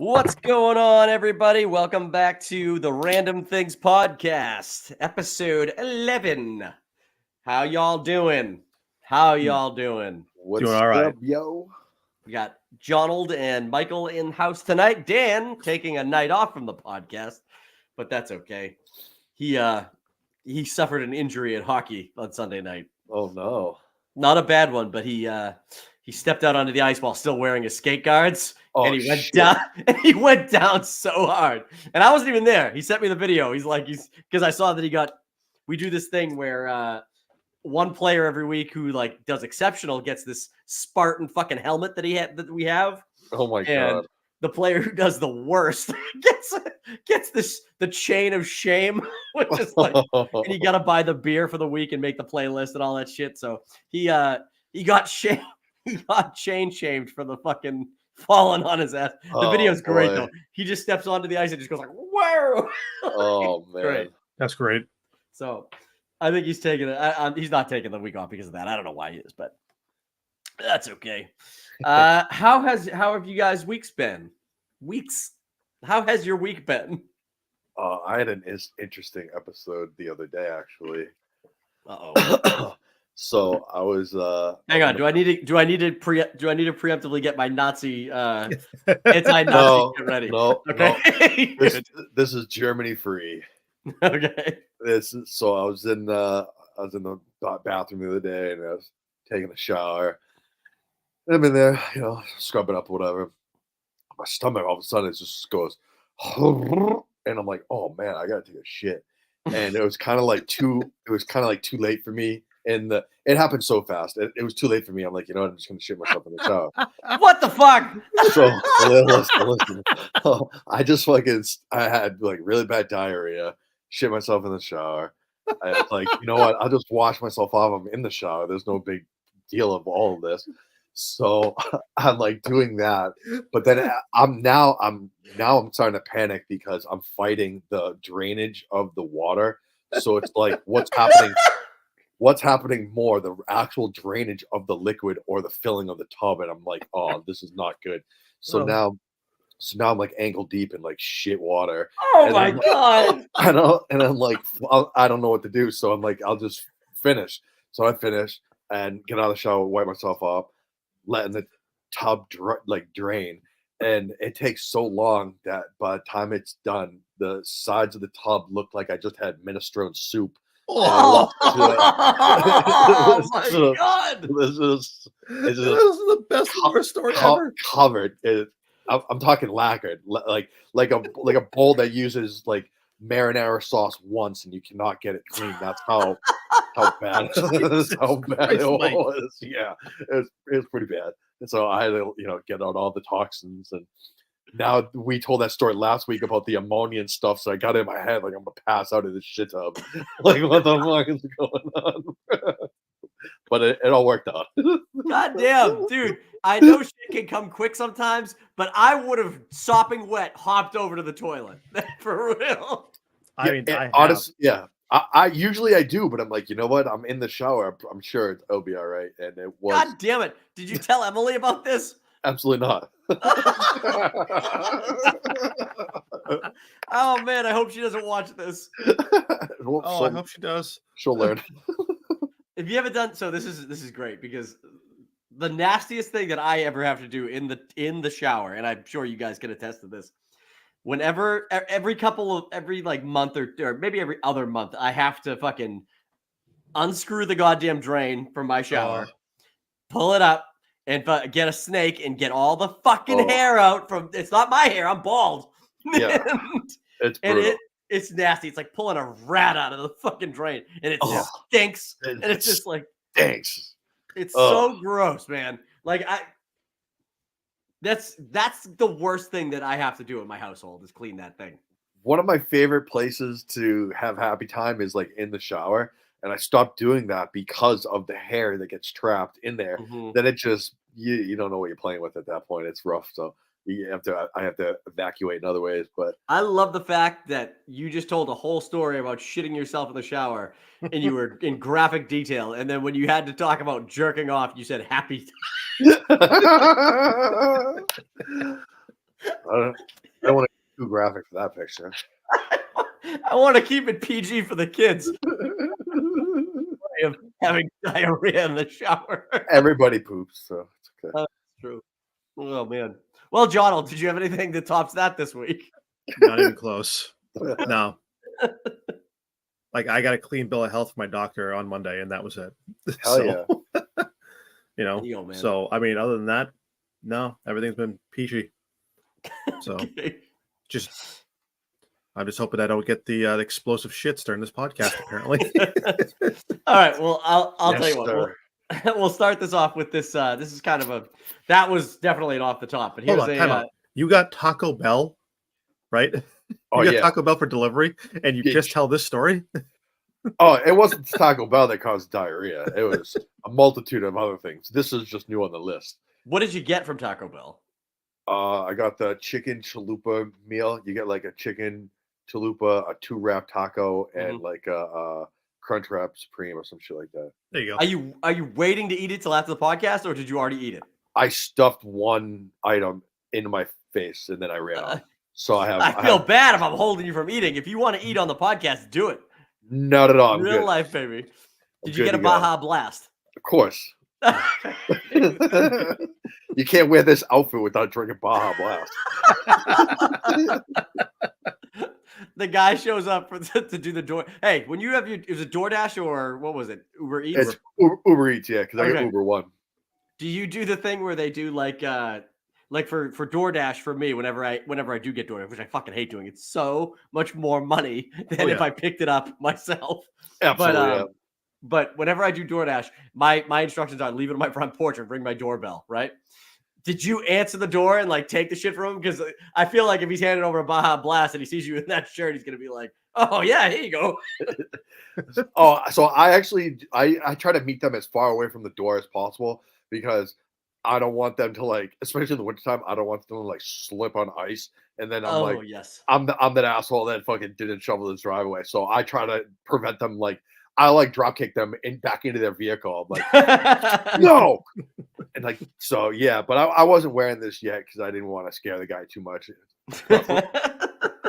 What's going on, everybody? Welcome back to the Random Things Podcast, episode 11. How y'all doing? What's Doing all right. up, yo? We got Jonald and Michael in house tonight. Dan taking a night off from the podcast, but that's okay. He suffered an injury at hockey on Sunday night. Oh no. Not a bad one, but he stepped out onto the ice while still wearing his skate guards. Oh, And he went shit. down, and he went down so hard. And I wasn't even there. He sent me the video. He's because I saw that we do this thing where one player every week who does exceptional gets this Spartan fucking helmet that we have. Oh my And god. the player who does the worst gets the chain of shame, which is and you got to buy the beer for the week and make the playlist and all that shit. So he got chain shamed for the fucking falling on his ass. The video's great though. He just steps onto the ice and just goes like, "Whoa!" Oh man, Great. That's great. So I think he's taking it. He's not taking the week off because of that. I don't know why he is, but that's okay. How have you guys' weeks been? How has your week been? I had an interesting episode the other day, actually. Uh-oh. So I was. Hang on. Do I need to preemptively get my Nazi anti-Nazi shit ready? No. Okay. No. This is Germany free. Okay. So I was in the bathroom the other day and I was taking a shower. And I'm in there, scrubbing up or whatever. My stomach all of a sudden it just goes, and I'm like, oh man, I gotta take a shit. And it was kind of like too late for me. And it happened so fast. It was too late for me. I'm like, I'm just gonna shit myself in the shower. What the fuck? So listen. I had really bad diarrhea. Shit myself in the shower. I was like, you know what? I'll just wash myself off. I'm in the shower. There's no big deal of all of this. So I'm doing that, but then I'm starting to panic because I'm fighting the drainage of the water. So it's like, what's happening more, the actual drainage of the liquid or the filling of the tub? And I'm like, oh, this is not good. So now I'm ankle deep in shit water. Oh my god! And I'm like, I don't know what to do. So I'm like, I'll just finish. So I finish and get out of the shower, wipe myself off, letting the tub drain. And it takes so long that by the time it's done, the sides of the tub look like I just had minestrone soup. Oh my god! This is the best horror story ever. Covered. I'm talking lacquered, like a bowl that uses marinara sauce once and you cannot get it clean. That's how bad it was. Yeah, it was pretty bad. And so I had to get out all the toxins. And now we told that story last week about the ammonia and stuff. So I got it in my head I'm gonna pass out of this shit tub. What the fuck is going on? But it all worked out. God damn, dude. I know shit can come quick sometimes, but I would have sopping wet hopped over to the toilet. For real. Honestly, yeah. I usually I do, but I'm like, you know what? I'm in the shower. I'm sure it'll be all right. And it was. God damn it. Did you tell Emily about this? Absolutely not. Oh man, I hope she doesn't watch this. I hope she does. She'll learn. If you haven't done so, this is great because the nastiest thing that I ever have to do in the shower, and I'm sure you guys can attest to this. Whenever every month or maybe every other month, I have to fucking unscrew the goddamn drain from my shower, pull it up, and get a snake and get all the fucking hair out from. It's not my hair. I'm bald. Yeah, it's nasty. It's like pulling a rat out of the fucking drain, and it stinks. And it's just stinks. It's so gross, man. That's the worst thing that I have to do in my household is clean that thing. One of my favorite places to have happy time is in the shower, and I stopped doing that because of the hair that gets trapped in there. Mm-hmm. Then it just you don't know what you're playing with at that point. It's rough. So I have to evacuate in other ways. But I love the fact that you just told a whole story about shitting yourself in the shower, and you were in graphic detail. And then when you had to talk about jerking off, you said happy. wait for that picture. I want to keep it PG for the kids. Of having diarrhea in the shower. Everybody poops, so it's okay. That's true. Oh man. Well, John, did you have anything that tops that this week? Not even close. No. Like I got a clean bill of health from my doctor on Monday, and that was it. Hell yeah. You know. Yo, man. So I mean, other than that, no, everything's been peachy. So Okay. I'm just hoping I don't get the explosive shits during this podcast. Apparently. All right. Well, I'll Yes, tell you what. sir. We'll start this off with this. This is kind of that was definitely an off the top. But here's Hold on, time out. You got Taco Bell, right? Oh You got yeah. Taco Bell for delivery, and you Yeah. just tell this story. Oh, it wasn't Taco Bell that caused diarrhea. It was a multitude of other things. This is just new on the list. What did you get from Taco Bell? I got the chicken chalupa meal. You get like a chicken chalupa, a 2-wrap taco, and like a crunch wrap supreme or some shit like that. There you go. Are you waiting to eat it till after the podcast, or did you already eat it? I stuffed one item into my face and then I ran off. So I feel bad if I'm holding you from eating. If you want to eat on the podcast, do it. Not at all. I'm Real good. life, baby. I'm Did you good get a to go. Baja Blast? Of course. You can't wear this outfit without drinking Baja Blast. The guy shows up to do the door. Hey, when you have it was a DoorDash or what was it? Uber Eats? It's Uber Eats, yeah, because I got Uber One. Do you do the thing where they do like for DoorDash for me whenever I do get DoorDash, which I fucking hate doing. It's so much more money than if I picked it up myself. Absolutely. But whenever I do DoorDash, my instructions are leave it on my front porch and ring my doorbell, right? Did you answer the door and like take the shit from him? Because I feel like if he's handing over a Baja Blast and he sees you in that shirt, he's gonna be like, "Oh yeah, here you go." Oh, so I try to meet them as far away from the door as possible because I don't want them to like, especially in the wintertime, I don't want them to like slip on ice. And then I'm I'm that asshole that fucking didn't shovel his driveway. So I try to prevent them. Like I like drop kick them back into their vehicle. I'm like, no. And like, so yeah, but I wasn't wearing this yet because I didn't want to scare the guy too much.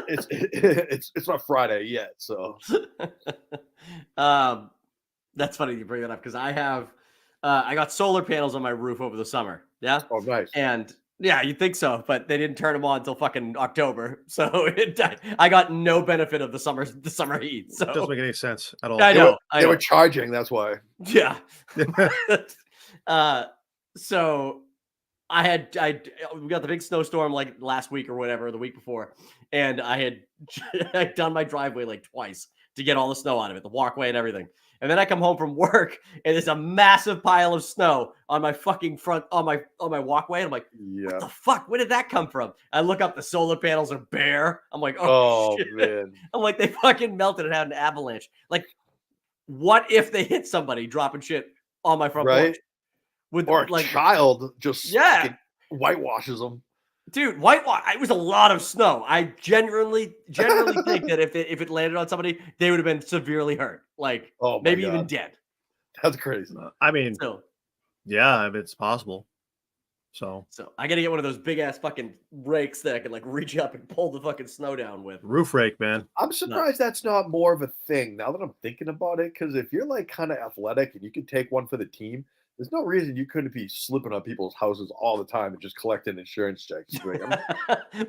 It's not Friday yet, so that's funny you bring that up because I got solar panels on my roof over the summer. Yeah. Oh, nice. And yeah, you'd think so, but they didn't turn them on until fucking October. So I got no benefit of the summer heat. So it doesn't make any sense at all. I know. They were charging, that's why. Yeah. So we got the big snowstorm like last week or whatever, the week before, and I had done my driveway like twice to get all the snow out of it, the walkway and everything. And then I come home from work and there's a massive pile of snow on my fucking front on my walkway. And I'm like, what the fuck? Where did that come from? I look up, the solar panels are bare. I'm like, oh shit. Man. I'm like, they fucking melted and had an avalanche. Like, what if they hit somebody dropping shit on my front porch? Or a child just whitewashes them. Dude, whitewash. It was a lot of snow. I genuinely think that if it landed on somebody, they would have been severely hurt. Like, maybe even dead. That's crazy. I mean, yeah, it's possible. So I got to get one of those big ass fucking rakes that I can like reach up and pull the fucking snow down with. Roof rake, man. I'm surprised that's not more of a thing now that I'm thinking about it. Because if you're like kind of athletic and you can take one for the team, there's no reason you couldn't be slipping on people's houses all the time and just collecting insurance checks.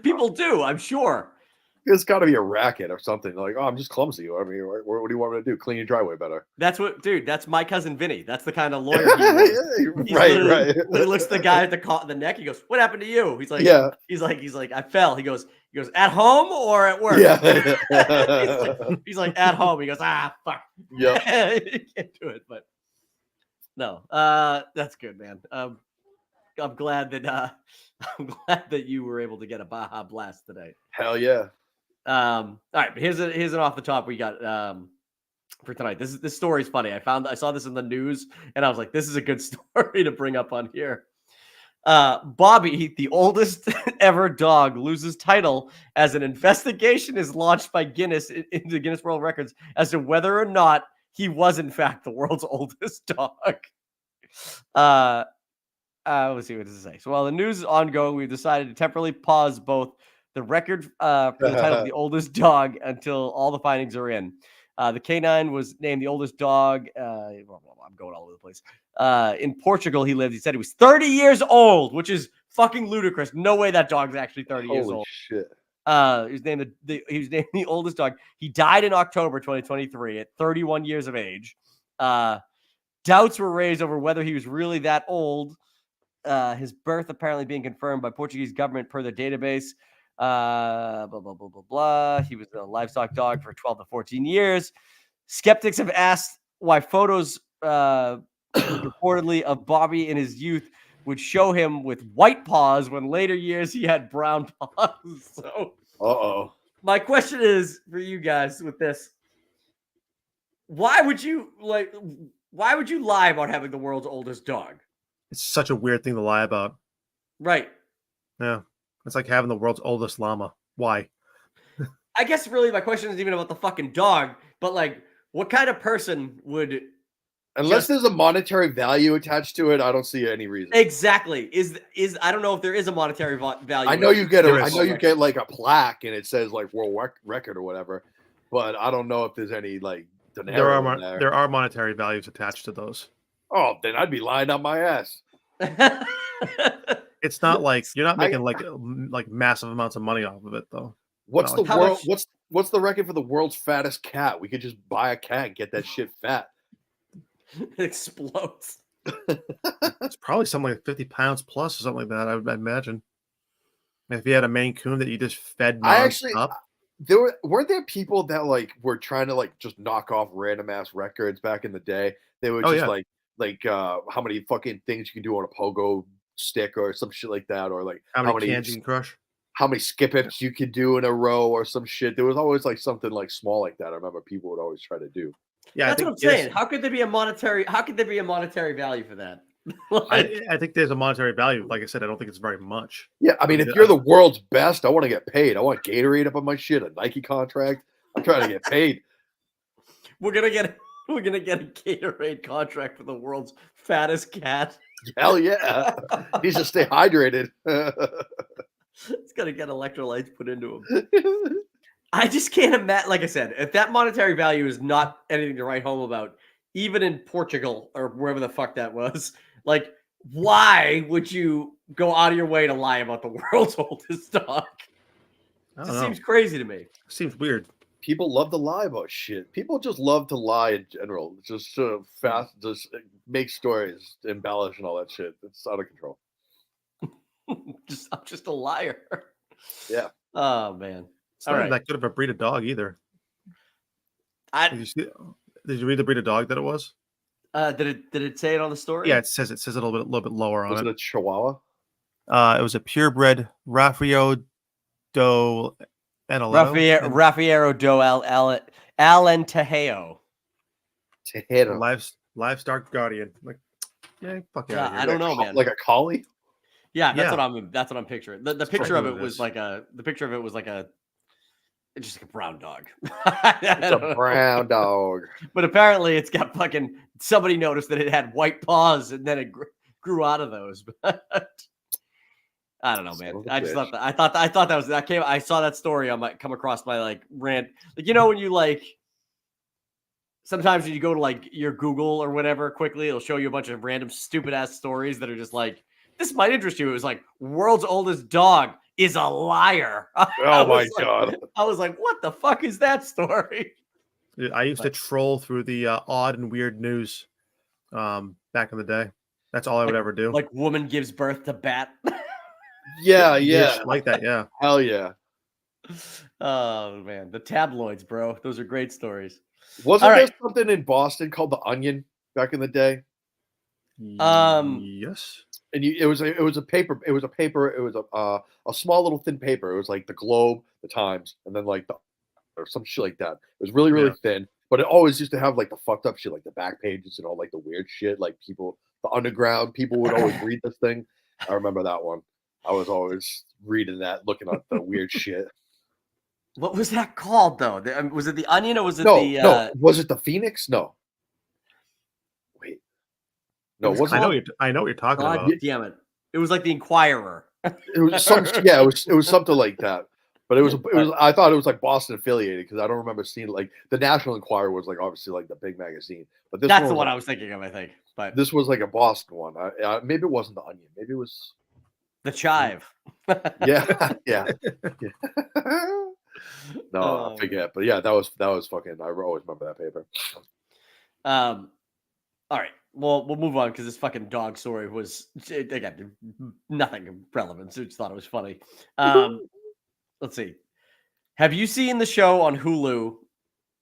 People do, I'm sure. It's got to be a racket or something. Like, oh, I'm just clumsy. I mean, what do you want me to do? Clean your driveway better. That's my cousin Vinny. That's the kind of lawyer he is. Right. He looks the guy at the neck. He goes, "What happened to you?" He's like, He's like, "I fell." He goes, "At home or at work?" Yeah. he's like, "At home." He goes, "Ah, fuck." Yeah. You can't do it, but no. That's good, man. I'm glad that you were able to get a Baja Blast today. Hell yeah. All right, but here's an off the top we got for tonight. This story is funny. I saw this in the news and I was like, this is a good story to bring up on here. Bobby, the oldest ever dog, loses title as an investigation is launched by Guinness into Guinness World Records as to whether or not he was in fact the world's oldest dog. Let's see what does it say. So while the news is ongoing, we've decided to temporarily pause both the record for the title of the oldest dog until all the findings are in. The canine was named the oldest dog. I'm going all over the place. In Portugal, he lived. He said he was 30 years old, which is fucking ludicrous. No way that dog's actually 30 years Holy old. shit. He was named the oldest dog. He died in October 2023 at 31 years of age. Doubts were raised over whether he was really that old. His birth apparently being confirmed by Portuguese government per their database. Blah, blah, blah, blah, blah. He was a livestock dog for 12 to 14 years. Skeptics have asked why photos reportedly of Bobby in his youth would show him with white paws when later years he had brown paws. So, my question is for you guys with this: why would you lie about having the world's oldest dog? It's such a weird thing to lie about. Right. Yeah. It's like having the world's oldest llama. Why? I guess really my question isn't even about the fucking dog, but like, what kind of person would? Unless there's a monetary value attached to it, I don't see any reason. Exactly. Is I don't know if there is a monetary value. I know you get like a plaque and it says like world record or whatever, but I don't know if there's any like there are monetary values attached to those. Oh, then I'd be lying on my ass. It's not like you're not making like massive amounts of money off of it though. What's the what's the record for the world's fattest cat? We could just buy a cat and get that shit fat. It explodes. It's probably something like 50 pounds plus or something like that, I would imagine. If you had a Maine Coon that you just fed up. Weren't there people that like were trying to like just knock off random ass records back in the day? They would just like how many fucking things you can do on a pogo stick or some shit like that, or like how many cans you can crush, how many skip ups you could do in a row or some shit. There was always like something like small like that. I remember people would always try to do. Yeah, that's what I'm saying. How could there be a monetary value for that? I think there's a monetary value. Like I said, I don't think it's very much. Yeah, I mean, if you're the world's best, I want to get paid. I want Gatorade up on my shit, a Nike contract. I'm trying to get paid. We're gonna get a Gatorade contract for the world's fattest cat. Hell yeah. Needs to stay hydrated. It's got to get electrolytes put into him. I just can't imagine, like I said, if that monetary value is not anything to write home about, even in Portugal or wherever the fuck that was, like, why would you go out of your way to lie about the world's oldest dog? It seems crazy to me. Seems weird. People love to lie about shit. People just love to lie in general. Just fast, just make stories, embellish, and all that shit. It's out of control. I'm just a liar. Yeah. Oh man. It's not that good of a breed of dog either. Did you read the breed of dog that it was? Did it say it on the story? Yeah, it says it a little bit lower on it. Was it a Chihuahua? It was a purebred Raffio do Raffiero do Alentejo. Livestock guardian. Like, yeah, fuck yeah. I don't know, man. Like a collie? Yeah, that's what I'm picturing. The picture of it was like just like a brown dog. It's a brown dog. But apparently it's got fucking somebody noticed that it had white paws and then it grew out of those. I don't know, man. I just thought that I thought that was I saw that story on come across my like rant. Like, you know, when you like sometimes when you go to like your Google or whatever quickly, it'll show you a bunch of random stupid ass stories that are just like, this might interest you. It was like, world's oldest dog is a liar. Oh my God. I was like, what the fuck is that story? I used to troll through the odd and weird news back in the day. That's all I would ever do. Like woman gives birth to bat. Yeah. Like that, yeah. Hell yeah. Oh man, the tabloids, bro. Those are great stories. Wasn't there something in Boston called the Onion back in the day? Yes. And it was a paper. It was a small little thin paper. It was like the Globe, the Times, and then like or some shit like that. It was really, really thin, but it always used to have like the fucked up shit, like the back pages and all like the weird shit. Like the underground people would always read this thing. I remember that one. I was always reading that, looking at the weird shit. What was that called though? Was it the Onion or was it No, was it the Phoenix? No. Wait. No, I know what you're talking about. Damn it! It was like the Inquirer. It was some, it was something like that. But it was I thought it was like Boston affiliated because I don't remember seeing like the National Enquirer was like obviously like the big magazine, but this That's one the was one like, I was thinking of, I think. But this was like a Boston one. Maybe it wasn't the Onion. Maybe it was. the Chive. Yeah, yeah. No, I forget. But yeah, that was fucking. I always remember that paper. All right. Well, we'll move on because this fucking dog story was again nothing relevant. So I just thought it was funny. Let's see. Have you seen the show on Hulu?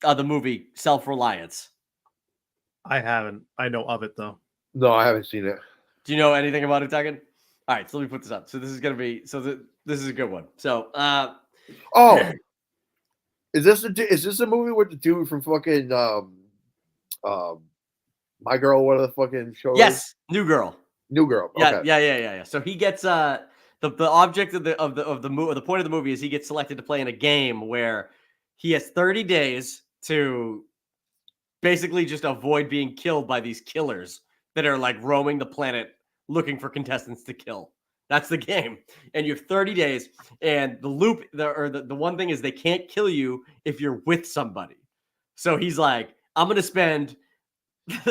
The movie Self Reliance. I haven't. I know of it though. No, I haven't seen it. Do you know anything about it, Duggan? All right, so let me put this up. So this is gonna be this is a good one. So oh, is this a movie with the dude from fucking My Girl? What are the fucking show? yes, New Girl. New Girl. Yeah, Okay. yeah. So he gets the object of the movie. The point of the movie is he gets selected to play in a game where he has 30 days to basically just avoid being killed by these killers that are like roaming the planet looking for contestants to kill. That's the game. And you have 30 days. And the loop, the one thing is they can't kill you if you're with somebody. So he's like, I'm going to spend,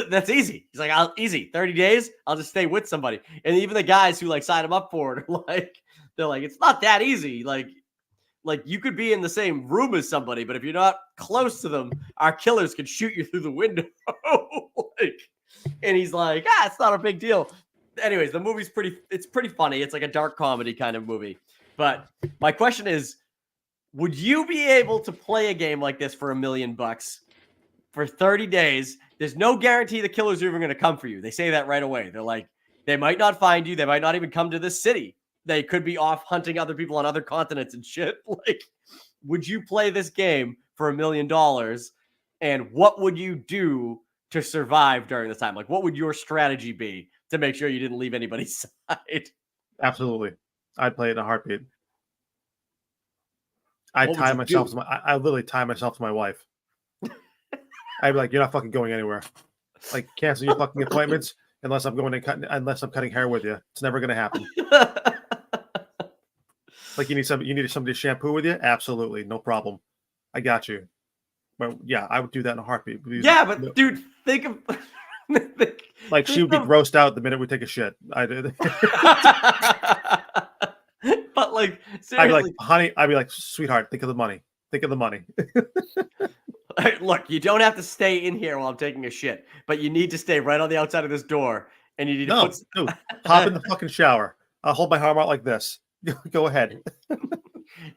that's easy. He's like, easy, 30 days. I'll just stay with somebody. And even the guys who like sign him up for it are like, they're like, it's not that easy. Like you could be in the same room as somebody, but if you're not close to them, our killers could shoot you through the window. And he's like, it's not a big deal. Anyways, the movie's it's pretty funny. It's like a dark comedy kind of movie. But my question is, would you be able to play a game like this for $1 million for 30 days? There's no guarantee the killers are even going to come for you. They say that right away. They're like, they might not find you. They might not even come to this city. They could be off hunting other people on other continents and shit. Like, would you play this game for $1 million? And what would you do to survive during this time? Like, what would your strategy be to make sure you didn't leave anybody's side? Absolutely. I'd play it in a heartbeat. I What would tie you myself do? to I literally tie myself to my wife. I'd be like, you're not fucking going anywhere. Like, cancel your fucking appointments unless I'm unless I'm cutting hair with you. It's never gonna happen. Like, you need somebody to shampoo with you? Absolutely, no problem. I got you. But yeah, I would do that in a heartbeat. Yeah, but dude, think of like she would be grossed out the minute we take a shit. I did. But like, seriously, I'd be like, honey, I'd be like, sweetheart, think of the money. Think of the money. Look, you don't have to stay in here while I'm taking a shit, but you need to stay right on the outside of this door, and you need to put. Dude, hop in the fucking shower. I'll hold my arm out like this. Go ahead.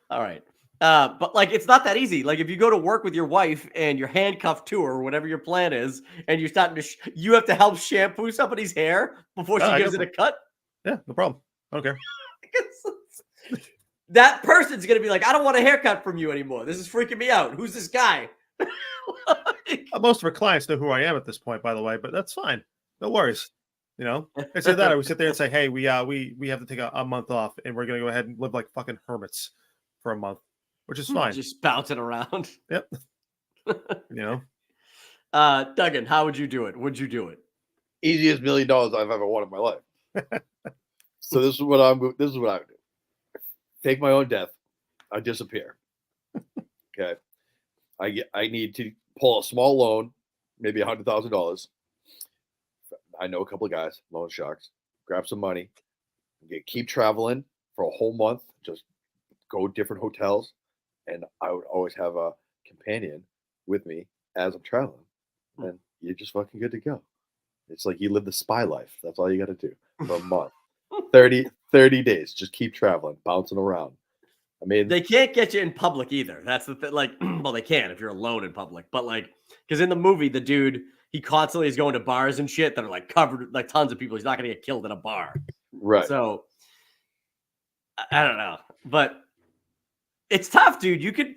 All right. But like, it's not that easy. Like, if you go to work with your wife and you're handcuffed to her, or whatever your plan is, and you're starting to, you have to help shampoo somebody's hair before she gives it a cut. Yeah, no problem. I don't care. That person's gonna be like, I don't want a haircut from you anymore. This is freaking me out. Who's this guy? Most of our clients know who I am at this point, by the way, but that's fine. No worries. You know, I said that I would sit there and say, hey, we have to take a month off, and we're gonna go ahead and live like fucking hermits for a month, which is fine. Just bouncing around. Yep. You know, Duggan, how would you do it? Would you do it? Easiest $1 million I've ever won in my life. So this is what I would do. Take my own death. I disappear. Okay. I need to pull a small loan, maybe $100,000. I know a couple of guys, loan sharks. Grab some money, keep traveling for a whole month. Just go different hotels, and I would always have a companion with me as I'm traveling. And you're just fucking good to go. It's like you live the spy life. That's all you got to do for a month. 30 days. Just keep traveling, bouncing around. I mean, they can't get you in public either. That's the thing. Like, well, they can if you're alone in public, but like, because in the movie, the dude, he constantly is going to bars and shit that are like covered, like tons of people. He's not going to get killed in a bar. right. So I don't know, but it's tough, dude. You could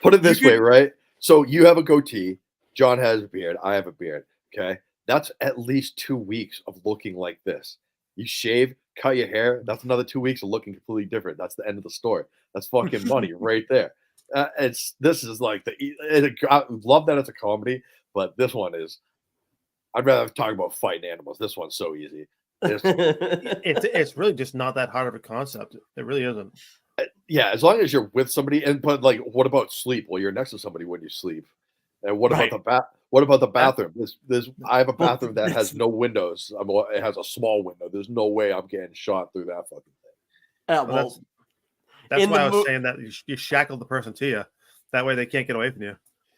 put it this way, right? So you have a goatee. John has a beard. I have a beard. Okay. That's at least 2 weeks of looking like this. You shave, cut your hair. That's another 2 weeks of looking completely different. That's the end of the story. That's fucking money right there. This is like I love that it's a comedy, but this one is. I'd rather talk about fighting animals. This one's so easy. it's really just not that hard of a concept. It really isn't. Yeah, as long as you're with somebody, but like, what about sleep? Well, you're next to somebody when you sleep. And what about Right. the What about the bathroom? I have a Well, bathroom that has no windows. It has a small window. There's no way I'm getting shot through that fucking thing. Well, that's in why the I was saying that you shackle the person to you. That way they can't get away from you.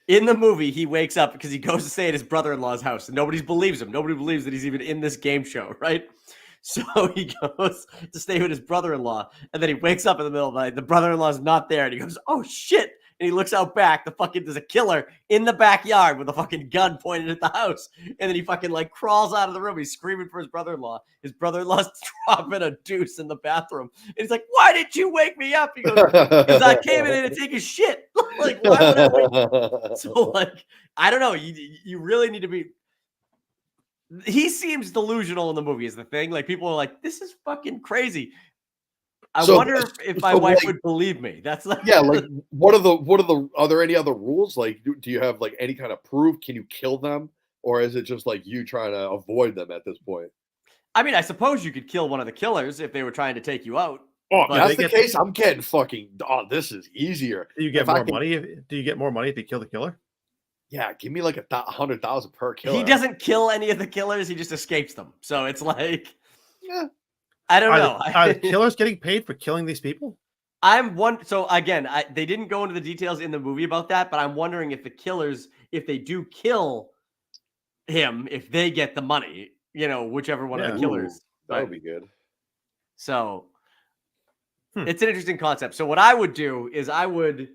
In the movie, he wakes up because he goes to stay at his brother-in-law's house, and nobody believes him. Nobody believes that he's even in this game show, right? So he goes to stay with his brother-in-law, and then he wakes up in the middle of the night. The brother-in-law's not there, and he goes, "Oh shit!" And he looks out back. There's a killer in the backyard with a fucking gun pointed at the house, and then he fucking like crawls out of the room. He's screaming for his brother-in-law. His brother-in-law's dropping a deuce in the bathroom, and he's like, "Why did you wake me up?" He goes, "Because I came in to take a shit." Like, why would I wake? So, like, I don't know. You really need to be. He seems delusional in the movie. Is the thing. Like, people are like, "This is fucking crazy." I wonder if my wife would believe me. That's like, yeah. Like, are there any other rules? Like, do you have like any kind of proof? Can you kill them, or is it just like you trying to avoid them at this point? I mean, I suppose you could kill one of the killers if they were trying to take you out. Oh, if But that's the case, I'm getting fucking. Oh, this is easier. Do you get more money? Do you get more money if you kill the killer? Yeah, give me like 100,000 per killer. He doesn't kill any of the killers; he just escapes them. So it's like, yeah, I don't know. Are the killers getting paid for killing these people? So again, they didn't go into the details in the movie about that, but I'm wondering if the killers, if they do kill him, if they get the money, whichever one of the killers. That would be good. So it's an interesting concept. So what I would do is I'll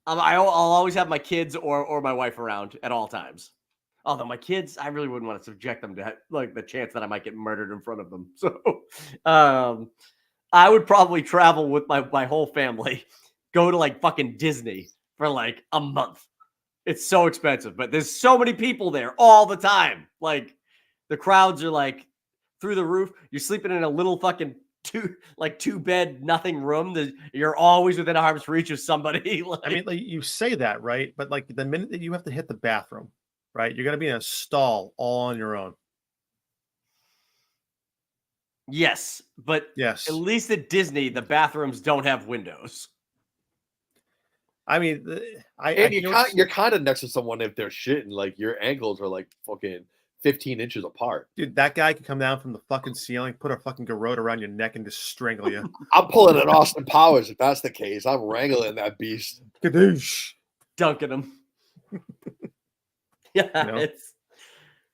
always have my kids or my wife around at all times. Although my kids, I really wouldn't want to subject them to like the chance that I might get murdered in front of them. So I would probably travel with my whole family, go to like fucking Disney for like a month. It's so expensive, but there's so many people there all the time. Like the crowds are like through the roof. You're sleeping in a little fucking two bed nothing room. You're always within arm's reach of somebody. Like, I mean, like, you say that, right? But like the minute that you have to hit the bathroom, right, you're gonna be in a stall all on your own. Yes, but yes, at least at Disney, the bathrooms don't have windows. I mean, you're kind of next to someone if they're shitting. Like your ankles are like fucking 15 inches apart. Dude, that guy could come down from the fucking ceiling, put a fucking garrote around your neck, and just strangle you. I'm pulling an Austin Powers if that's the case. I'm wrangling that beast. Kadoosh. Dunking him. Yeah,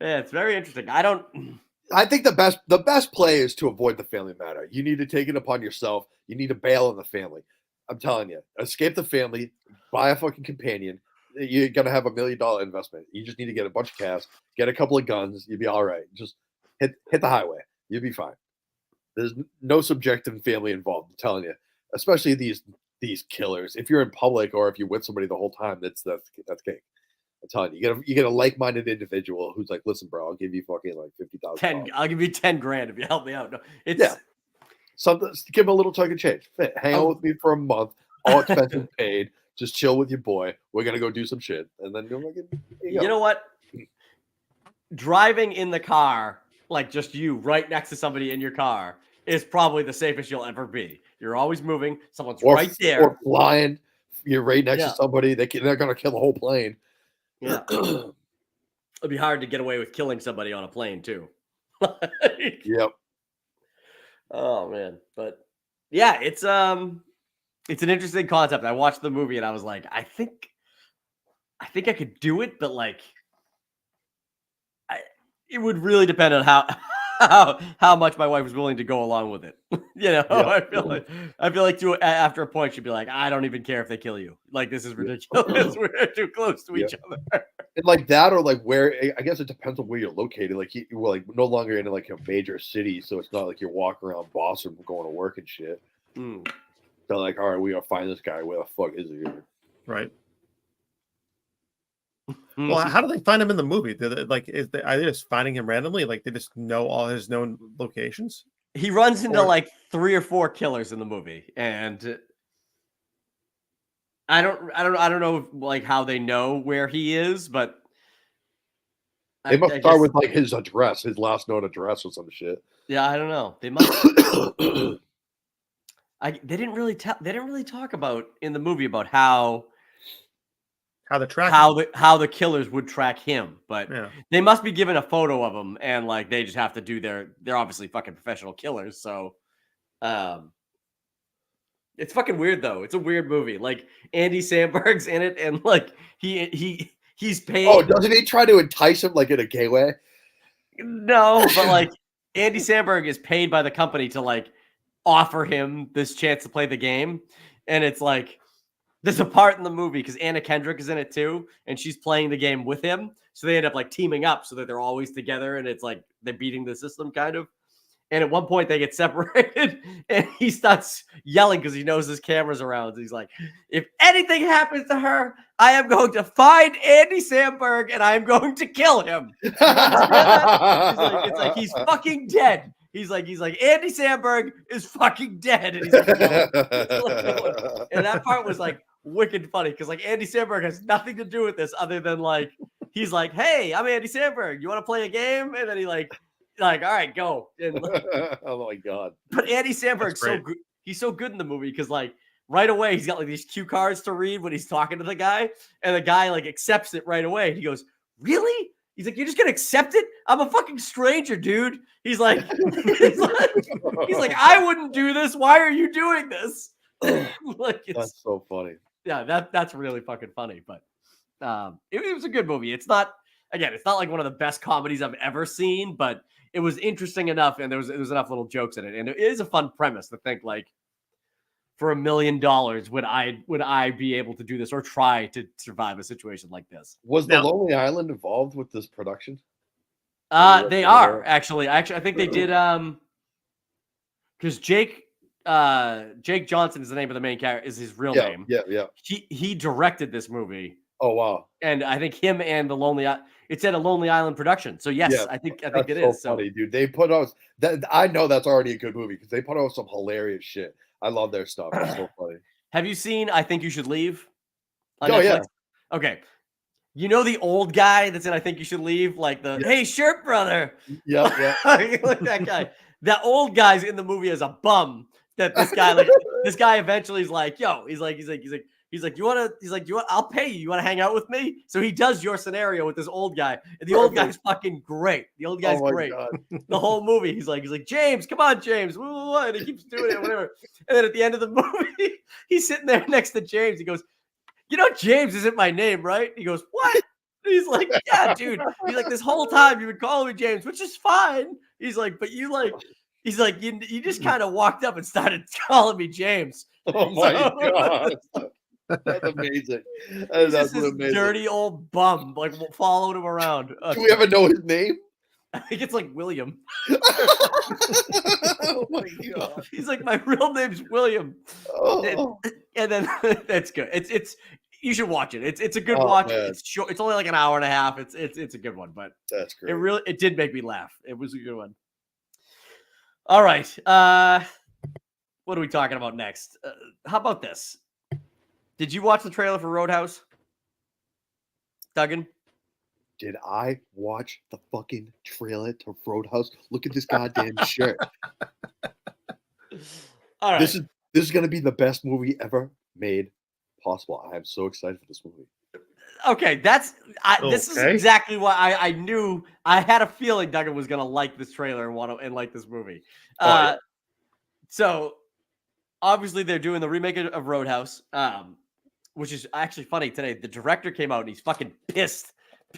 it's very interesting. I think the best play is to avoid the family matter. You need to take it upon yourself. You need to bail on the family. I'm telling you, escape the family, buy a fucking companion. You're gonna have $1 million investment. You just need to get a bunch of cash, get a couple of guns. You'll be all right. Just hit the highway. You'll be fine. There's no subjective family involved. I'm telling you, especially these killers. If you're in public or if you're with somebody the whole time, that's cake. I'm telling you, you get a like-minded individual who's like, listen, bro, I'll give you fucking like $50,000. I'll give you $10,000 if you help me out. No, something. Give him a little chunk of change. Hang out with me for a month, all expenses paid. Just chill with your boy. We're gonna go do some shit, and then you know what? Driving in the car, like just you, right next to somebody in your car, is probably the safest you'll ever be. You're always moving. Someone's right there. Or flying. You're right next to somebody. They're gonna kill the whole plane. Yeah. It'd be hard to get away with killing somebody on a plane too. Yep. Oh man, but yeah, it's an interesting concept. I watched the movie and I was like, I think I could do it, but like, it would really depend on how much my wife was willing to go along with it. I feel like after a point she'd be like, I don't even care if they kill you. Like, this is ridiculous. We're too close to each other. And like that, or like where, I guess it depends on where you're located. Like you were like no longer in like a major city, so it's not like you're walking around Boston going to work and shit. They're like, all right, we gotta find this guy. Where the fuck is he? Right. Well, how do they find him in the movie? Are they just finding him randomly? Like they just know all his known locations? He runs into like 3 or 4 killers in the movie, and I don't know like how they know where he is, but they must start with like his address, his last known address or some shit. Yeah, I don't know. They must. They didn't really talk about in the movie about how How the track? how the killers would track him, but Yeah. they must be given a photo of him, and like they just have to do they're obviously fucking professional killers, so it's fucking weird though. It's a weird movie. Like Andy Samberg's in it, and like he's Oh, paid. doesn't he try to entice him like in a gay way? No, but like Andy Samberg is paid by the company to like offer him this chance to play the game, and it's like there's a part in the movie because Anna Kendrick is in it too, and she's playing the game with him. So they end up like teaming up so that they're always together, and it's like they're beating the system kind of. And at one point they get separated, and he starts yelling because he knows his camera's around. He's like, "If anything happens to her, I am going to find Andy Samberg and I am going to kill him." You understand that? It's like he's fucking dead. He's like Andy Samberg is fucking dead, and he's like, and that part was like wicked funny because like Andy Samberg has nothing to do with this other than like he's like, "Hey, I'm Andy Samberg. You want to play a game?" And then he like, all right, go. And, Oh my god! but Andy Samberg's so good. He's so good in the movie because like right away he's got like these cue cards to read when he's talking to the guy, and the guy like accepts it right away. He goes, "Really?" He's like, "You're just gonna accept it? I'm a fucking stranger, dude." He's like, he's like, "I wouldn't do this. Why are you doing this?" Like That's so funny. Yeah, that's really fucking funny. But it was a good movie. It's not like one of the best comedies I've ever seen, but it was interesting enough, and there was enough little jokes in it, and it is a fun premise to think like, for $1 million, would I be able to do this or try to survive a situation like this? Was the Lonely Island involved with this production? They are actually. I think they did. Because Jake Johnson is the name of the main character. Is his real name? Yeah. He directed this movie. Oh wow! And I think him and the it's at a Lonely Island production. So yes, I think it is. So funny, dude. They put out that. I know that's already a good movie because they put out some hilarious shit. I love their stuff. It's so funny. Have you seen I Think You Should Leave on Netflix? Yeah. Okay. You know the old guy that's in I Think You Should Leave? Like hey, shirt brother. Yeah. Like that guy. That old guy's in the movie as a bum. That this guy this guy eventually is like, yo, he's like, you want to, I'll pay you. You want to hang out with me? So he does your scenario with this old guy. And the old guy's fucking great. The old guy's great. God. The whole movie. He's like, James, come on, James. And he keeps doing it, whatever. And then at the end of the movie, he's sitting there next to James. He goes, James isn't my name, right? He goes, what? And he's like, yeah, dude. He's like, this whole time you've been calling me James, which is fine. He's like, but you you just kind of walked up and started calling me James. Oh my God. That's amazing. That's just this amazing. Dirty old bum, like following him around. Do we ever know his name? I think it's like William. Oh my God. He's like, my real name's William. Oh. And then that's good. It's you should watch it. It's a good watch. Man. It's short. It's only like an hour and a half. It's a good one, but that's great. It did make me laugh. It was a good one. All right. What are we talking about next? How about this? Did you watch the trailer for Roadhouse? Duggan? Did I watch the fucking trailer to Roadhouse? Look at this goddamn shirt. All right. This is going to be the best movie ever made possible. I am so excited for this movie. Okay, this is exactly why I knew. I had a feeling Duggan was going to like this trailer and like this movie. Yeah. So obviously they're doing the remake of Roadhouse, which is actually funny today. The director came out and he's fucking pissed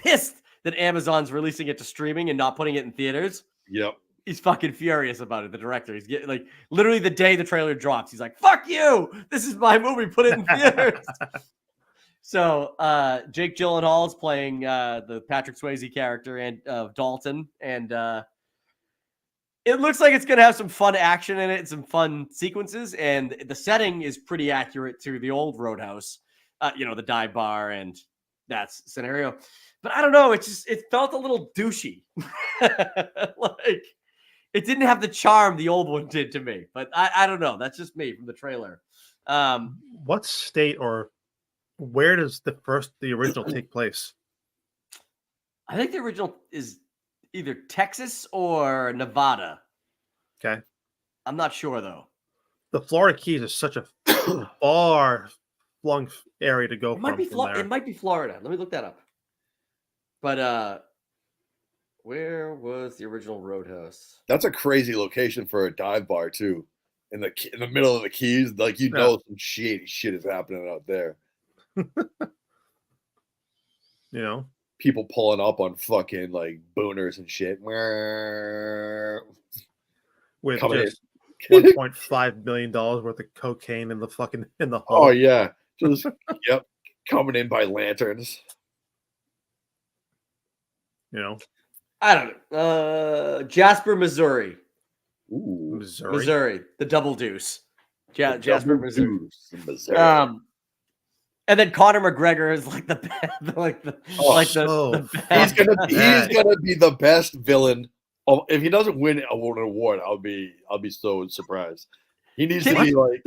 that Amazon's releasing it to streaming and not putting it in theaters. Yep. He's fucking furious about it. The director, he's getting like literally the day the trailer drops, he's like, "Fuck you! This is my movie. Put it in theaters." So Jake Gyllenhaal is playing the Patrick Swayze character and Dalton, and it looks like it's gonna have some fun action in it, some fun sequences, and the setting is pretty accurate to the old Roadhouse. The dive bar and that scenario. But I don't know. It felt a little douchey. Like it didn't have the charm the old one did to me. But I don't know. That's just me from the trailer. What state or where does the original take place? I think the original is either Texas or Nevada. Okay. I'm not sure though. the Florida Keys is such a far flung area to go It might be from there. It might be Florida. Let me look that up. But where was the original Roadhouse? That's a crazy location for a dive bar too. In the middle of the Keys, like some shady shit is happening out there. People pulling up on fucking like booners and shit. With Coming just $1.5 million worth of cocaine in the hull. Oh yeah, just yep, coming in by lanterns. I don't know. Jasper, Missouri. Ooh, Missouri, the Double Deuce. Jasper, Missouri. Missouri. And then Conor McGregor is like the he's gonna be the best villain. If he doesn't win an award, I'll be so surprised. He needs to be like.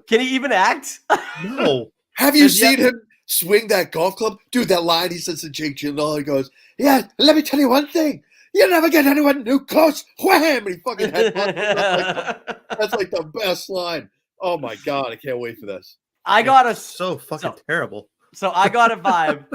Can he even act? No. Have you seen him swing that golf club, dude? That line he says to Jake Gyllenhaal, he goes, "Yeah, let me tell you one thing. You never get anyone new close." Wham! And he fucking headbutts. That's like the best line. Oh my god, I can't wait for this. So fucking terrible. So I got a vibe.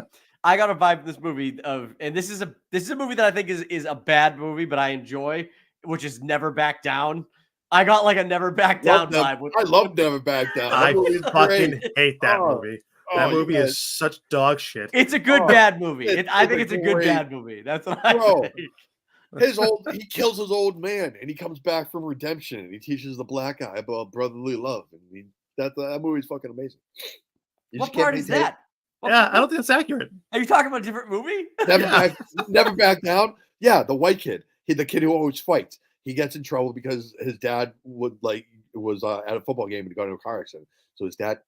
I got a vibe in this movie and this is a movie that I think is a bad movie, but I enjoy, which is Never Back Down. I got like a Never Back Down vibe. I love Never Back Down. I fucking hate that movie. That movie is such dog shit. It's a good bad movie. I think it's a good bad movie. That's what I think. He kills his old man and he comes back from redemption and he teaches the black guy about brotherly love. And that movie's fucking amazing. What part is that? I don't think that's accurate. Are you talking about a different movie? Never Back Down. Yeah, the white kid. The kid who always fights. He gets in trouble because his dad was at a football game and he got into a car accident. So his dad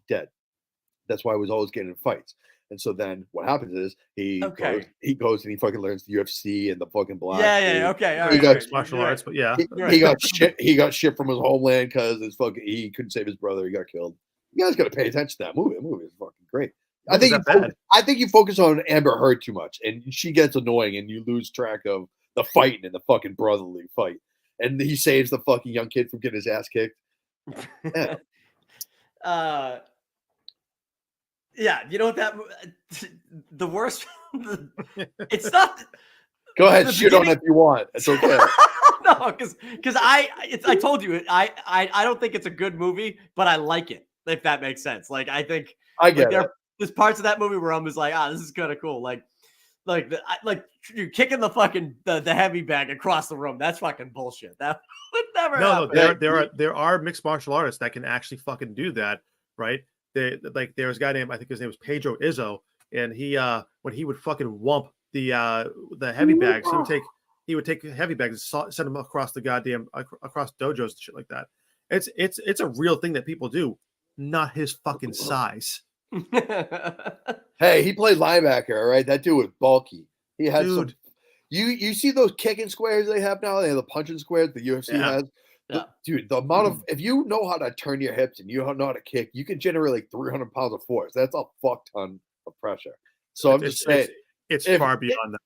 dead. That's why he was always getting in fights. And so then what happens is he goes and he fucking learns the UFC and the fucking black. He got martial arts, but yeah. He got shit from his homeland because he couldn't save his brother. He got killed. You guys got to pay attention to that movie. That movie is fucking great. I think you focus on Amber Heard too much, and she gets annoying, and you lose track of the fighting and the fucking brotherly fight. And he saves the fucking young kid from getting his ass kicked. Yeah, you know what the worst. It's not. Go ahead, shoot on it if you want. It's okay. No, because I told you I don't think it's a good movie, but I like it. If that makes sense. Like I think I get it. There's parts of that movie where I'm just like, this is kind of cool. Like you're kicking the fucking the heavy bag across the room. That's fucking bullshit. That would never happen. No, there are mixed martial artists that can actually fucking do that, right? There's a guy named, I think his name was Pedro Izzo, and he when he would fucking wump the heavy bags, he would take heavy bags and send them across the goddamn across dojos and shit like that. It's a real thing that people do, not his fucking size. Hey, he played linebacker, all right? That dude was bulky. He had some. You see those kicking squares they have now? They have the punching squares the UFC has. Dude, the amount of if you know how to turn your hips and you know how to kick, you can generate like 300 pounds of force. That's a fuck ton of pressure. So I'm just saying, it's far beyond that.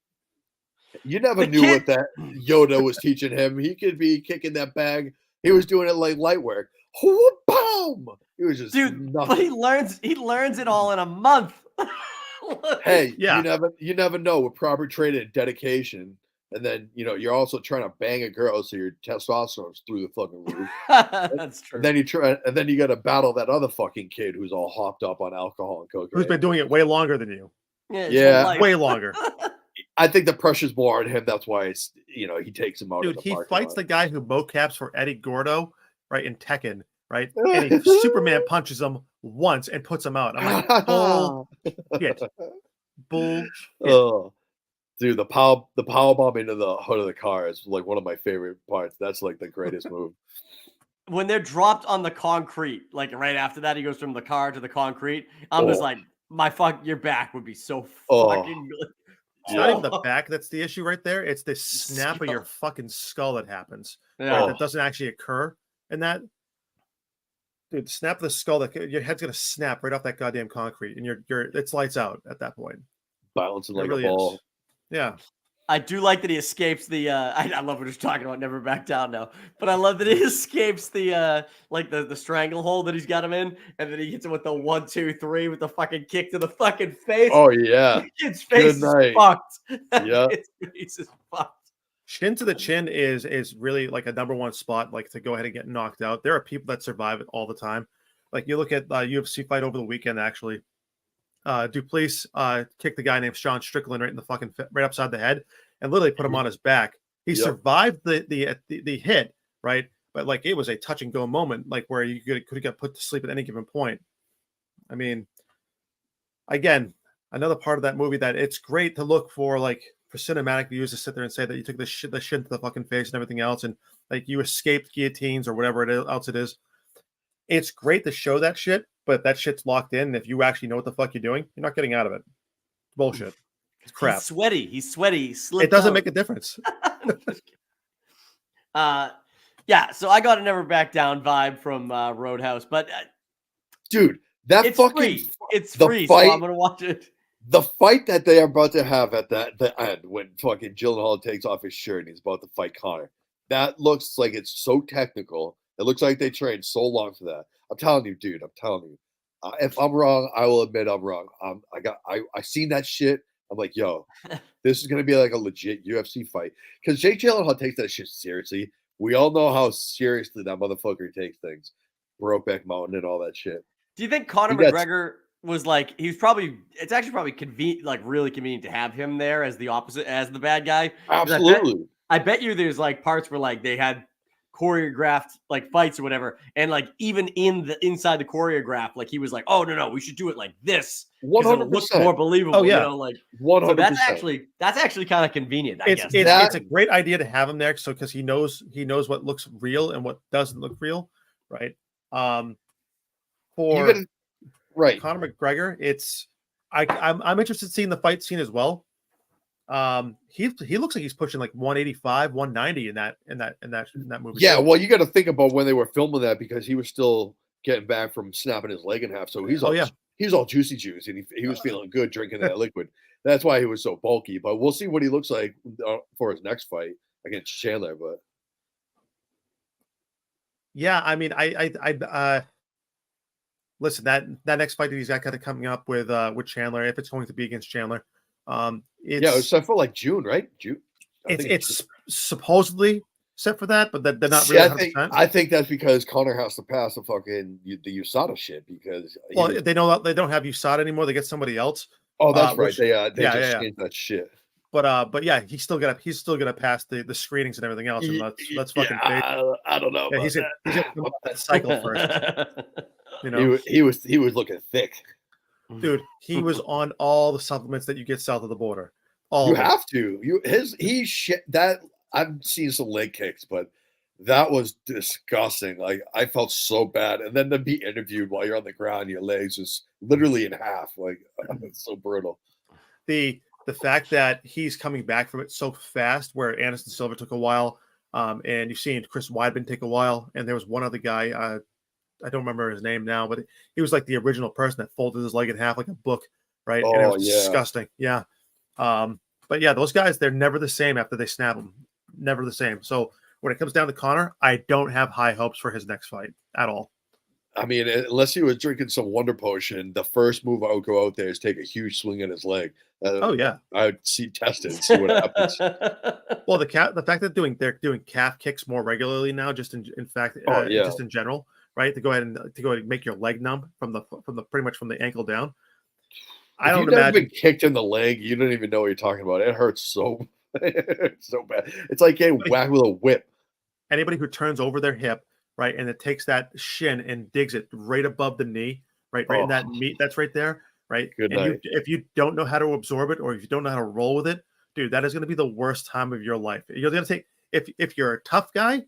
You never knew what that Yoda was teaching him. He could be kicking that bag. He was doing it like light work. Boom! He was just nothing. But he learns it all in a month. Hey, you never know with proper training and dedication. And then you're also trying to bang a girl, so your testosterone's through the fucking roof. That's true. And then you got to battle that other fucking kid who's all hopped up on alcohol and cocaine. Who's been doing it way longer than you? Yeah, way longer. I think the pressure's more on him. That's why he takes him out. Dude, he fights the guy who mocaps for Eddie Gordo, right, in Tekken, right? And he Superman punches him once and puts him out. I'm like, bullshit. Bullshit. Oh. Dude, the power bomb into the hood of the car is like one of my favorite parts. That's like the greatest move. When they're dropped on the concrete, like right after that, he goes from the car to the concrete. I'm just like, your back would be so fucking good. It's not even the back that's the issue right there. It's the snap of your fucking skull that happens. Yeah. That doesn't actually occur in that. Dude, snap of the skull, that your head's gonna snap right off that goddamn concrete, and it's lights out at that point. Balancing like a ball. Yeah. I do like that he escapes the. I love what he's talking about. Never back down now. But I love that he escapes the like the stranglehold that he's got him in, and then he hits him with the 1, 2, 3 with the fucking kick to the fucking face. Oh yeah. Kid's Good face is night. fucked. Yeah. Kid's face is fucked. Shin to the chin is really like a number one spot, like to go ahead and get knocked out. There are people that survive it all the time. Like you look at UFC fight over the weekend, actually. Duplessis kicked the guy named Sean Strickland right in the fucking right upside the head, and literally put him on his back. He survived the hit, right? But like it was a touch and go moment, like where you could have got put to sleep at any given point. I mean, again, another part of that movie that it's great to look for, like for cinematic views to sit there and say that you took the shit to the fucking face and everything else, and like you escaped guillotines or whatever else it is. It's great to show that shit, but if that shit's locked in, and if you actually know what the fuck you're doing, you're not getting out of it. Bullshit. It's crap. He's sweaty. He's sweaty. It doesn't make a difference. Yeah. So I got a never back down vibe from Roadhouse, but dude, that it's fucking free. It's the free, fight, so I'm gonna watch it. The fight that they are about to have at the end when fucking Gyllenhaal takes off his shirt and he's about to fight Connor. That looks like it's so technical. It looks like they trained so long for that. I'm telling you, dude. I'm telling you. If I'm wrong, I will admit I'm wrong. I seen that shit. I'm like, yo, this is gonna be like a legit UFC fight because Jake Gyllenhaal takes that shit seriously. We all know how seriously that motherfucker takes things. Brokeback Mountain and all that shit. Do you think Conor McGregor was like it's actually probably convenient, like really convenient to have him there as the opposite, as the bad guy? Absolutely. I bet you there's like parts where like they had choreographed like fights or whatever, and like even inside the choreograph, like he was like, oh no, we should do it like this. 100%. Look more believable. Oh yeah, like 100%. So that's actually kind of convenient. I guess it's a great idea to have him there, so because he knows what looks real and what doesn't look real, right? For Conor McGregor, I'm interested in seeing the fight scene as well. He looks like he's pushing like 185, 190 in that movie. Yeah, well, you got to think about when they were filming that because he was still getting back from snapping his leg in half, so he's all juicy juice and he was feeling good drinking that liquid. That's why he was so bulky. But we'll see what he looks like for his next fight against Chandler. But yeah, I mean, I listen, that next fight that he's got kind of coming up with Chandler, if it's going to be against Chandler, it's set for like June, right? June. It's supposedly set for that, but they're not really. I think that's because Connor has to pass the fucking the USADA shit because they know that they don't have USADA anymore. They get somebody else. Oh, that's right. They just changed that shit. But yeah, he's still gonna pass the screenings and everything else. And that's fucking fake. I don't know. Yeah, he's gonna come up that cycle first. You know, he was looking thick, dude. He was on all the supplements that you get south of the border. You have to. I've seen some leg kicks, but that was disgusting. Like I felt so bad, and then to be interviewed while you're on the ground, your legs just literally in half. Like it's so brutal. The fact that he's coming back from it so fast, where Anderson Silva took a while, and you've seen Chris Weidman take a while, and there was one other guy. I don't remember his name now, but he was like the original person that folded his leg in half like a book, right? And it was disgusting. Yeah. But yeah, those guys, they're never the same after they snap them. Never the same. So when it comes down to Connor, I don't have high hopes for his next fight at all. I mean, unless he was drinking some Wonder Potion, the first move I would go out there is take a huge swing at his leg. Oh yeah, I would test it and see what happens. Well, the fact that they're doing calf kicks more regularly now, just in general, right? To go ahead and make your leg numb from the pretty much from the ankle down. I don't imagine been kicked in the leg. You don't even know what you're talking about. It hurts so so bad. It's like getting whacked with a whip. Anybody who turns over their hip, right, and it takes that shin and digs it right above the knee, right in that meat that's right there, right. Good night. If you don't know how to absorb it, or if you don't know how to roll with it, dude, that is going to be the worst time of your life. You're going to take if you're a tough guy,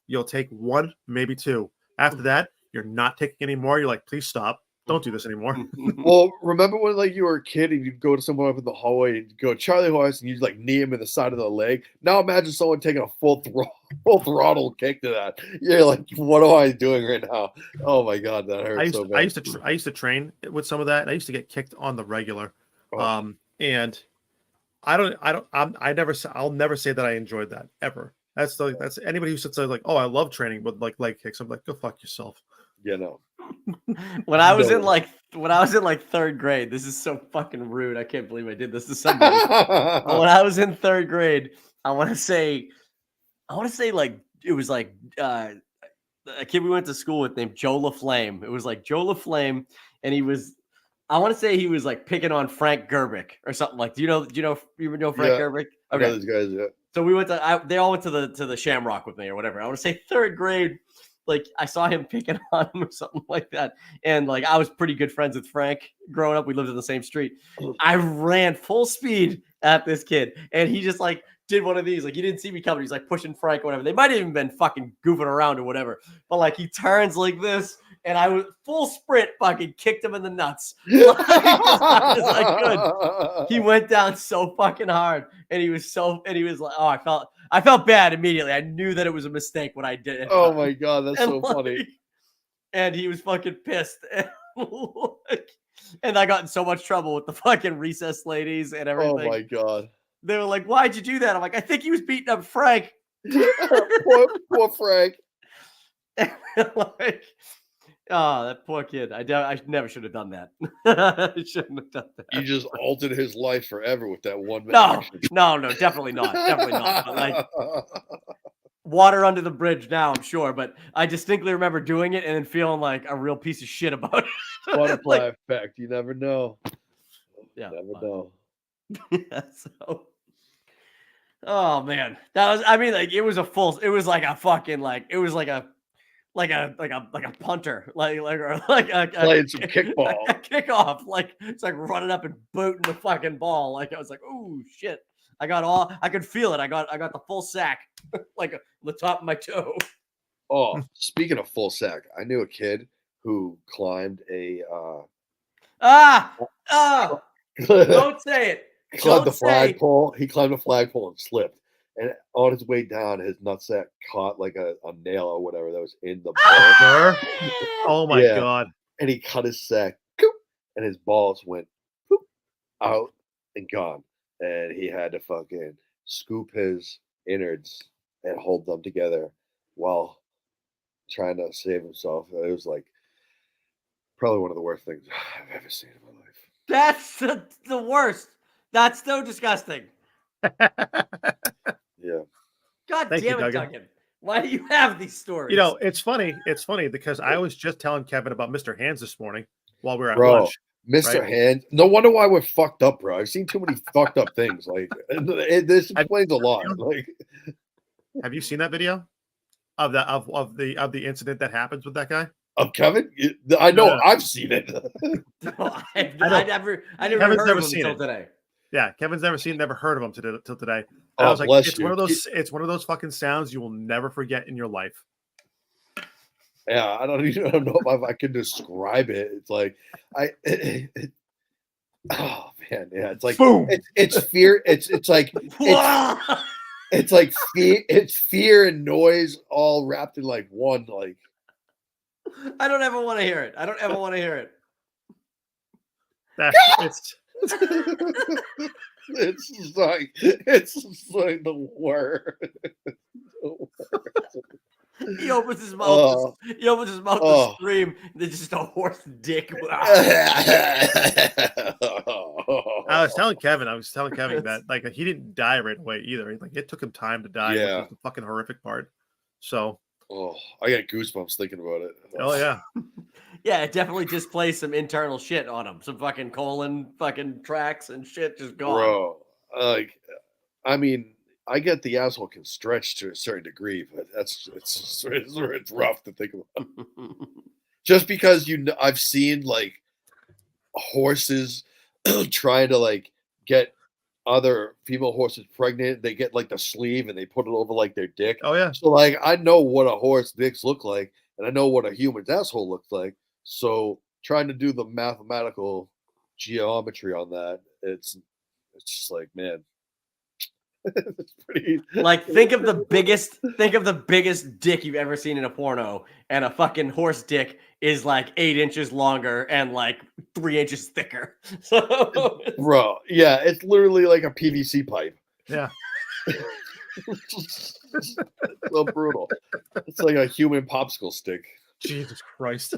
you'll take one, maybe two. After that, you're not taking any more. You're like, please stop. Don't do this anymore. Well, remember when like you were a kid and you'd go to someone up in the hallway and go Charlie Horse and you'd like knee him in the side of the leg? Now imagine someone taking a full throttle kick to that. You're like, what am I doing right now? Oh my god, that hurts so bad. I used to train with some of that, and I used to get kicked on the regular. And I'll never say that I enjoyed that ever. That's anybody who sits there like, oh, I love training with like leg kicks. I'm like, go fuck yourself. You know. When I was in No. like third grade, this is so fucking rude. I can't believe I did this to somebody. But when I was in third grade, I want to say like it was like a kid we went to school with named Joe LaFlame. It was like Joe LaFlame, and I want to say he was like picking on Frank Gerbic or something. Like, do you know Frank Yeah. Gerbic? I know these guys, yeah. So we went they all went to the Shamrock with me or whatever. I want to say third grade. Like I saw him picking on him or something like that. And like I was pretty good friends with Frank growing up. We lived in the same street. I ran full speed at this kid, and he just like did one of these. Like he didn't see me coming. He's like pushing Frank or whatever. They might have even been fucking goofing around or whatever. But like he turns like this, and I was full sprint fucking kicked him in the nuts. Like, as hard as I could. He went down so fucking hard, and he was like, oh, I felt bad immediately. I knew that it was a mistake when I did it. Oh my god, that's And so funny. And he was fucking pissed. And I got in so much trouble with the fucking recess ladies and everything. Oh my god. They were like, why'd you do that? I'm like, I think he was beating up Frank. poor Frank. Like, oh, that poor kid. I never should have done that. I shouldn't have done that. You just altered his life forever with that one action. No, definitely not. Definitely not. But like water under the bridge now, I'm sure. But I distinctly remember doing it and then feeling like a real piece of shit about it. Butterfly effect. You never know. Yeah. Never know. Yeah, so oh man. That was, I mean, like it was like a fucking like it was like a punter, or like a playing some kickball. A kickoff. Like it's like running up and booting the fucking ball. Like I was like, oh shit. I could feel it. I got the full sack, like on the top of my toe. Oh, speaking of full sack, I knew a kid who climbed a don't say it. Climbed the flagpole. He climbed the flagpole and slipped. And on his way down, his nutsack caught like a nail or whatever that was in the ball. Oh my god. And he cut his sack, and his balls went out and gone. And he had to fucking scoop his innards and hold them together while trying to save himself. It was like probably one of the worst things I've ever seen in my life. That's the worst. That's so disgusting. Yeah. God damn it, Duggan. Why do you have these stories? You know, it's funny. It's funny because I was just telling Kevin about Mr. Hands this morning while we were at lunch. Mr. Hands. No wonder why we're fucked up, bro. I've seen too many fucked up things. Like this explains a lot. Like, have you seen that video of the incident that happens with that guy? Of Kevin? I know. No. I've seen it. No, I never heard of him until today. Yeah, Kevin's never heard of him till today. And I was like, it's one of those fucking sounds you will never forget in your life. Yeah, I don't know if I can describe it. It's like oh man, yeah. It's like boom. It's fear. It's like it's like fear. It's fear and noise all wrapped in like one. Like I don't ever want to hear it. It's like the word. He opens his mouth. To scream. There's just a horse dick. I was telling Kevin that like he didn't die right away either. Like it took him time to die. Yeah, which was the fucking horrific part. So. Oh, I got goosebumps thinking about it. Oh yeah. Yeah, it definitely displays some internal shit on him. Some fucking colon fucking tracks and shit just gone. Bro, like, I mean, I get the asshole can stretch to a certain degree, but it's rough to think about. Just because I've seen like horses trying to like get other female horses pregnant. They get like the sleeve and they put it over like their dick. Oh yeah. So like I know what a horse dicks look like, and I know what a human's asshole looks like. So trying to do the mathematical geometry on that, it's just like, man. It's pretty. Like, think of the biggest dick you've ever seen in a porno, and a fucking horse dick is like 8 inches longer and like 3 inches thicker. So, Bro, yeah, it's literally like a PVC pipe. Yeah. It's so brutal. It's like a human popsicle stick. Jesus Christ.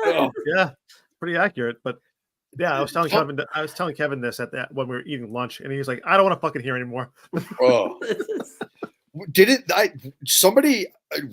Oh, Yeah, pretty accurate. But yeah, I was telling Fuck. Kevin this at that when we were eating lunch, and he was like, "I don't want to fucking hear anymore." oh. Did it? Somebody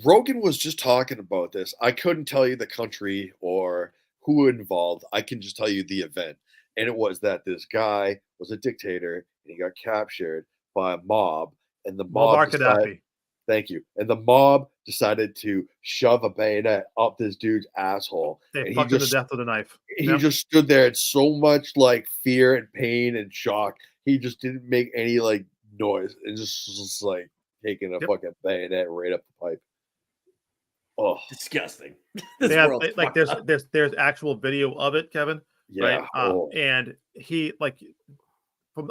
Rogan was just talking about this. I couldn't tell you the country or who involved. I can just tell you the event, and it was that this guy was a dictator and he got captured by a mob, and the mob Muammar decided, Gaddafi. thank you, and the mob decided to shove a bayonet up this dude's asshole, They and fucked him to death with a knife. he Yep. just stood there in so much like fear and pain and shock. He just didn't make any like noise. It just was like taking a Yep. fucking bayonet right up the pipe. Oh, disgusting. This They have, world's like fucked up. there's actual video of it, Kevin. yeah. Right? Oh. And he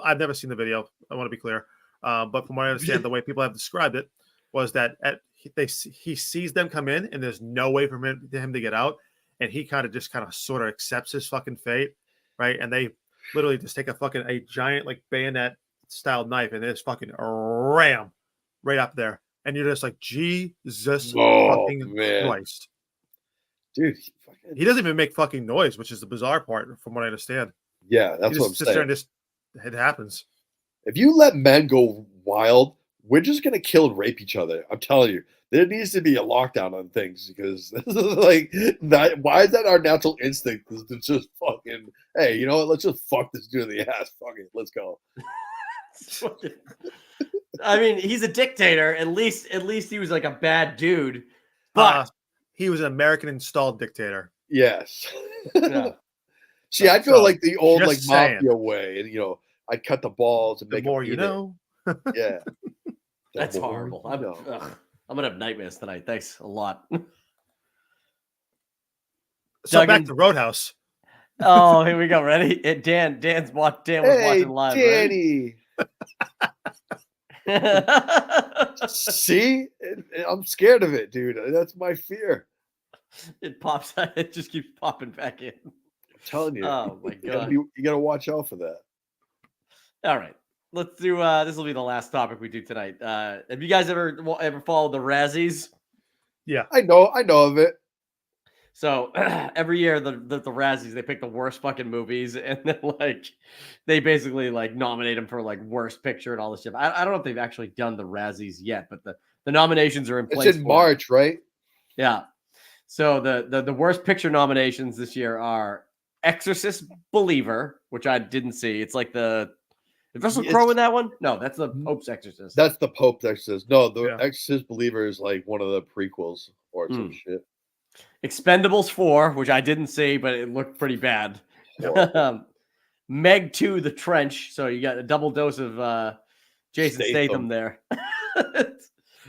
I've never seen the video. I want to be clear, but from what I understand, the way people have described it was that he sees them come in, and there's no way for him to get out, and he kind of sort of accepts his fucking fate, right? And they literally just take a giant like bayonet style knife and they just fucking ram right up there, and you're just like, Jesus fucking man. Christ. Dude, He doesn't even make fucking noise, which is the bizarre part, from what I understand. yeah, that's what I'm sits there saying. and just it happens. If you let men go wild, we're just gonna kill and rape each other. I'm telling you, there needs to be a lockdown on things because this is like that. Why is that our natural instinct? Is to just fucking, hey, you know what? Let's just fuck this dude in the ass. Fuck it, let's go. I mean, he's a dictator. At least he was like a bad dude. But He was an American installed dictator. Yes. yeah. See, I feel So, like the old like just saying. mafia way, and I'd cut the balls and The make more them you eat know. it. Yeah. That's The more horrible. you know. I'm gonna have nightmares tonight. Thanks a lot. So back Duggan- to Roadhouse. Oh, here we go. Ready? Dan was Hey, watching live. Danny. Right? See, I'm scared of it, dude. That's my fear. It pops out. It just keeps popping back in. I'm telling you. Oh my god. You gotta watch out for that. All right. Let's do this will be the last topic we do tonight. Have you guys ever followed the Razzies? Yeah. I know of it. So every year the Razzies, they pick the worst fucking movies, and then like they basically like nominate them for like worst picture and all this stuff. I don't know if they've actually done the Razzies yet, but the nominations are in place. It's in March, right? Yeah. So the worst picture nominations this year are Exorcist Believer, which I didn't see. It's like is Russell Crowe in that one? No, that's the Pope's Exorcist. That's the Pope's Exorcist. No, the Yeah. Exorcist Believer is like one of the prequels or some shit. Expendables 4, which I didn't see, but it looked pretty bad. Meg 2, The Trench. So you got a double dose of Jason Statham there.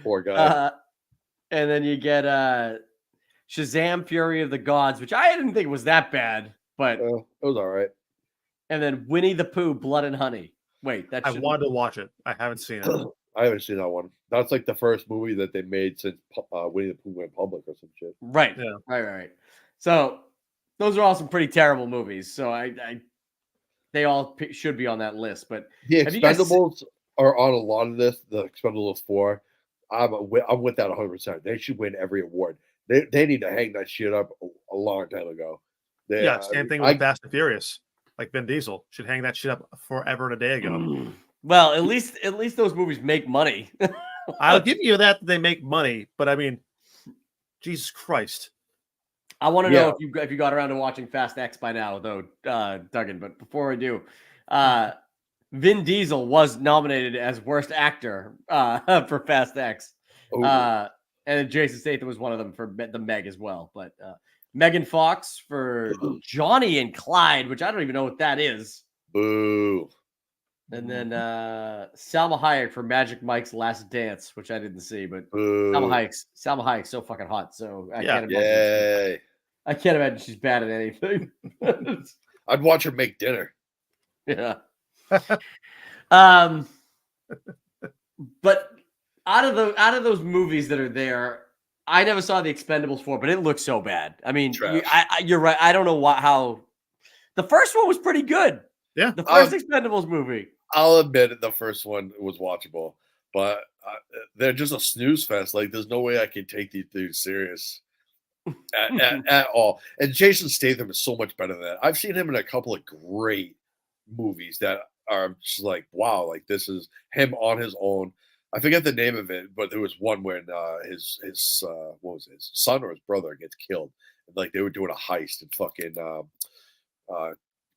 Poor guy. And then you get Shazam! Fury of the Gods, which I didn't think was that bad, but it was all right. And then Winnie the Pooh, Blood and Honey. Wait, I wanted to watch it. I haven't seen it. I haven't seen that one. That's like the first movie that they made since Winnie the Pooh went public or some shit. Right. Yeah. Right. So those are all some pretty terrible movies. So they all should be on that list. But the Expendables are on a lot of this. The Expendables 4, I'm with that 100%. They should win every award. They need to hang that shit up a long time ago. Same thing with Fast and Furious. Like Vin Diesel should hang that shit up forever and a day ago. Well, at least those movies make money. I'll give you that they make money, but I mean, Jesus Christ. I want to know if you got around to watching Fast X by now, though, Duggan. But before I do, Vin Diesel was nominated as worst actor for Fast X, and Jason Statham was one of them for the Meg as well. But Megan Fox for Johnny and Clyde, which I don't even know what that is. Boo. And then Salma Hayek for Magic Mike's Last Dance, which I didn't see, but Salma Hayek's so fucking hot. So I can't imagine she's bad at anything. I'd watch her make dinner. Yeah. But out of those movies that are there, I never saw the Expendables 4, but it looks so bad. I mean, Trash. you're right. I don't know how the first one was pretty good. Yeah. The first Expendables movie. I'll admit it, the first one was watchable, but they're just a snooze fest. Like, there's no way I can take these dudes serious at all. And Jason Statham is so much better than that. I've seen him in a couple of great movies that are just like, wow, like this is him on his own. I forget the name of it, but there was one when his what was it, his son or his brother gets killed, and like they were doing a heist, and fucking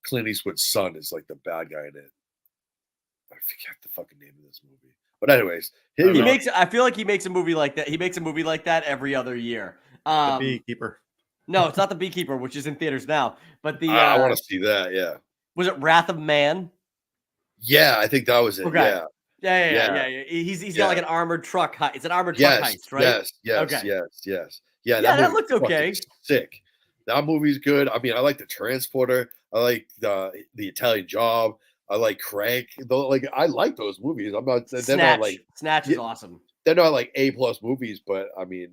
Clint Eastwood's son is like the bad guy in it. I forget the fucking name of this movie. But anyways, I feel like he makes a movie like that. He makes a movie like that every other year. The Beekeeper. No, it's not The Beekeeper, which is in theaters now. But I want to see that. Yeah. Was it Wrath of Man? Yeah, I think that was it. Okay. Yeah. Yeah. He's got like an armored truck. It's an armored truck heist, right? Yes. Yeah, that looked okay. Sick. That movie's good. I mean, I like The Transporter. I like the Italian Job. I like Crank. Though, like I like those movies. I'm not. They're not like Snatch is awesome. They're not like A+ movies, but I mean,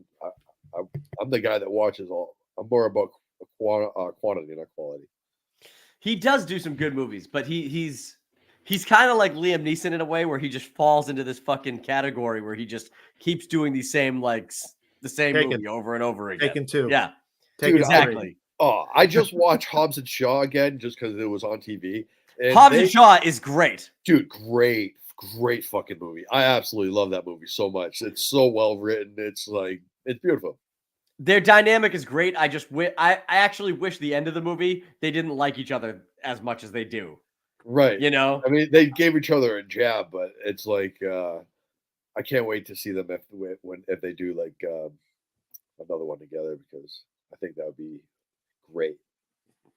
I'm the guy that watches all. I'm more about quantity, not quality. He does do some good movies, but he's kind of like Liam Neeson in a way where he just falls into this fucking category where he just keeps doing the same movie over and over again. Taken 2. Yeah. Taken exactly. I just watched Hobbs and Shaw again just because it was on TV. And Hobbs and Shaw is great. Dude, great fucking movie. I absolutely love that movie so much. It's so well written. It's like, it's beautiful. Their dynamic is great. I actually wish the end of the movie they didn't like each other as much as they do. Right. You know? I mean, they gave each other a jab, but it's like I can't wait to see them if they do like another one together, because I think that would be great.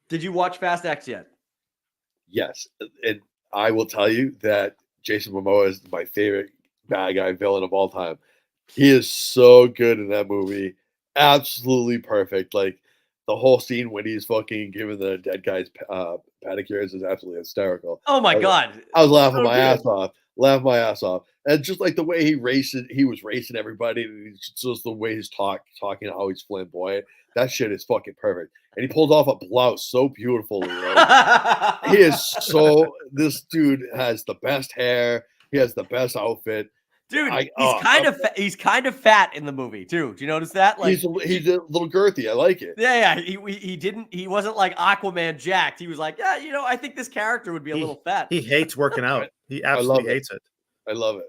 Did you watch Fast X yet? Yes, and I will tell you that Jason Momoa is my favorite bad guy villain of all time. He is so good in that movie. Absolutely perfect. Like the whole scene when he's fucking giving the dead guys pedicures is absolutely hysterical. Oh my God. I was laughing my ass off. And just like the way he was racing everybody, and just the way he's talking, how he's flamboyant. That shit is fucking perfect. And he pulled off a blouse so beautifully. Like, this dude has the best hair. He has the best outfit. Dude, he's kind of fat in the movie too. Do you notice that? Like he's a little girthy. I like it. Yeah. He wasn't like Aquaman jacked. He was like, yeah, I think this character would be a little fat. He hates working out. He absolutely hates it. I love it.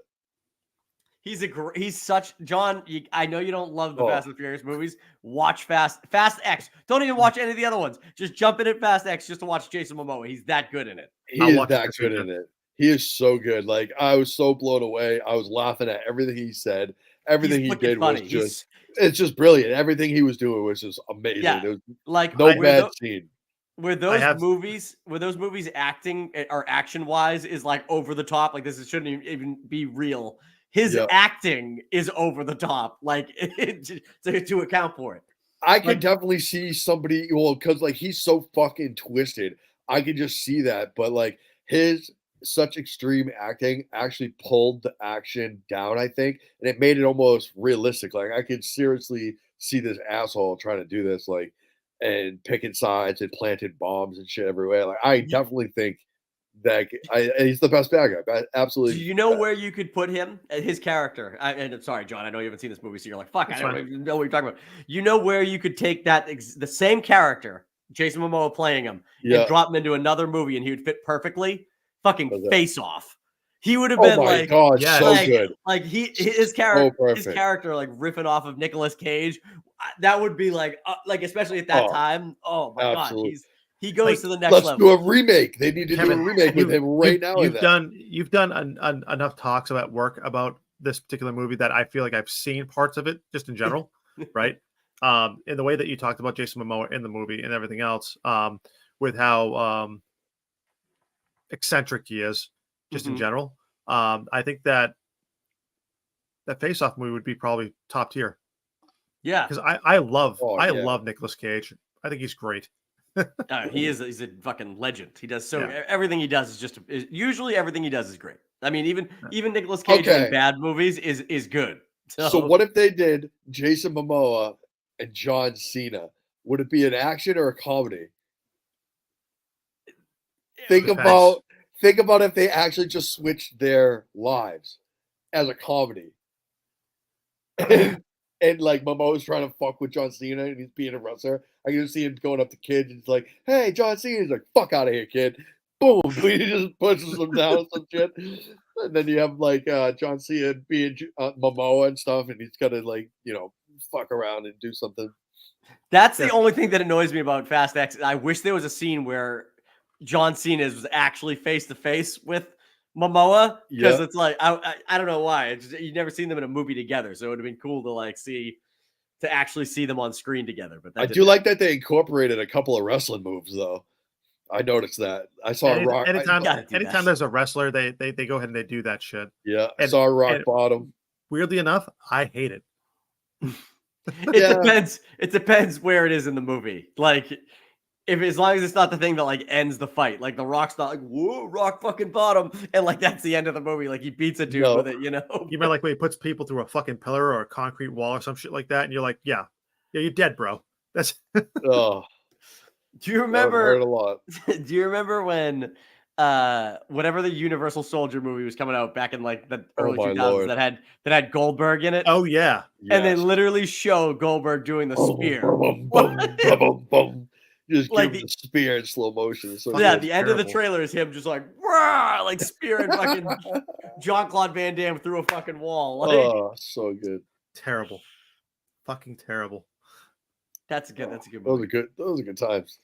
He's such John. I know you don't love the Fast and Furious movies. Watch Fast X. Don't even watch any of the other ones. Just jump in at Fast X just to watch Jason Momoa. He's that good in it. He is that good in it. He is so good. Like I was so blown away. I was laughing at everything he said. Everything he did was it's just brilliant. Everything he was doing was just amazing. Yeah, it was like no bad scene. Were those movies acting or action wise is like over the top? Like this shouldn't even be real. His acting is over the top, like to account for it. I could definitely see somebody, because like he's so fucking twisted. I could just see that, but like his such extreme acting actually pulled the action down, I think, and it made it almost realistic. Like I could seriously see this asshole trying to do this, like, and picking sides and planting bombs and shit everywhere. Like I definitely think that he's the best bad guy. Absolutely. Do you know where you could put him? His character. And I'm sorry, John. I know you haven't seen this movie, so you're like, "Fuck, I don't even know what you're talking about." You know where you could take the same character, Jason Momoa playing him, and drop him into another movie, and he would fit perfectly. Fucking Face Off. He would have been like, God, so good. Like his character, like riffing off of Nicolas Cage. That would be like especially at that time. Oh my God, he goes to the next level. Let's do a remake. They need to do a remake with him right now. You've done enough talks about work about this particular movie that I feel like I've seen parts of it just in general, right? In the way that you talked about Jason Momoa in the movie and everything else, with how eccentric he is, just in general. I think that Face Off movie would be probably top tier. Yeah, because I love Nicolas Cage. I think he's great. He's a fucking legend. He does everything he does is usually everything he does is great. I mean, even Nicolas Cage in Okay. bad movies is good. So what if they did Jason Momoa and John Cena? Would it be an action or a comedy? Think Depends. about if they actually just switched their lives as a comedy. And like Momoa's trying to fuck with John Cena and he's being a wrestler. I can see him going up to kids and he's like, "Hey, John Cena." He's like, "Fuck out of here, kid." Boom. He just pushes him down and some shit. And then you have like John Cena being Momoa and stuff, and he's gotta like, fuck around and do something. That's the only thing that annoys me about Fast X. I wish there was a scene where John Cena was actually face to face with Momoa, because it's like I don't know why. You've never seen them in a movie together, so it would have been cool to actually see them on screen together. But I do like that they incorporated a couple of wrestling moves, though. I noticed that. I saw Rock. Anytime there's a wrestler, they go ahead and they do that shit. Yeah, I saw Rock Bottom. Weirdly enough, I hate it. It depends where it is in the movie. Like, as long as it's not the thing that like ends the fight, like the Rock's not like, whoa, Rock fucking bottom, and like that's the end of the movie. Like he beats a dude with it, You mean like when he puts people through a fucking pillar or a concrete wall or some shit like that, and you're like, yeah, you're dead, bro. That's oh. Do you remember? Hurt a lot. Do you remember when whatever the Universal Soldier movie was coming out back in like the early 2000s that had Goldberg in it? Oh yeah. And they literally show Goldberg doing the spear. Just like the spear in slow motion. So the end of the trailer is him just like spearing fucking Jean-Claude Van Damme through a fucking wall. Like, oh, so good. Terrible. Fucking terrible. That's a good movie. Those are good times.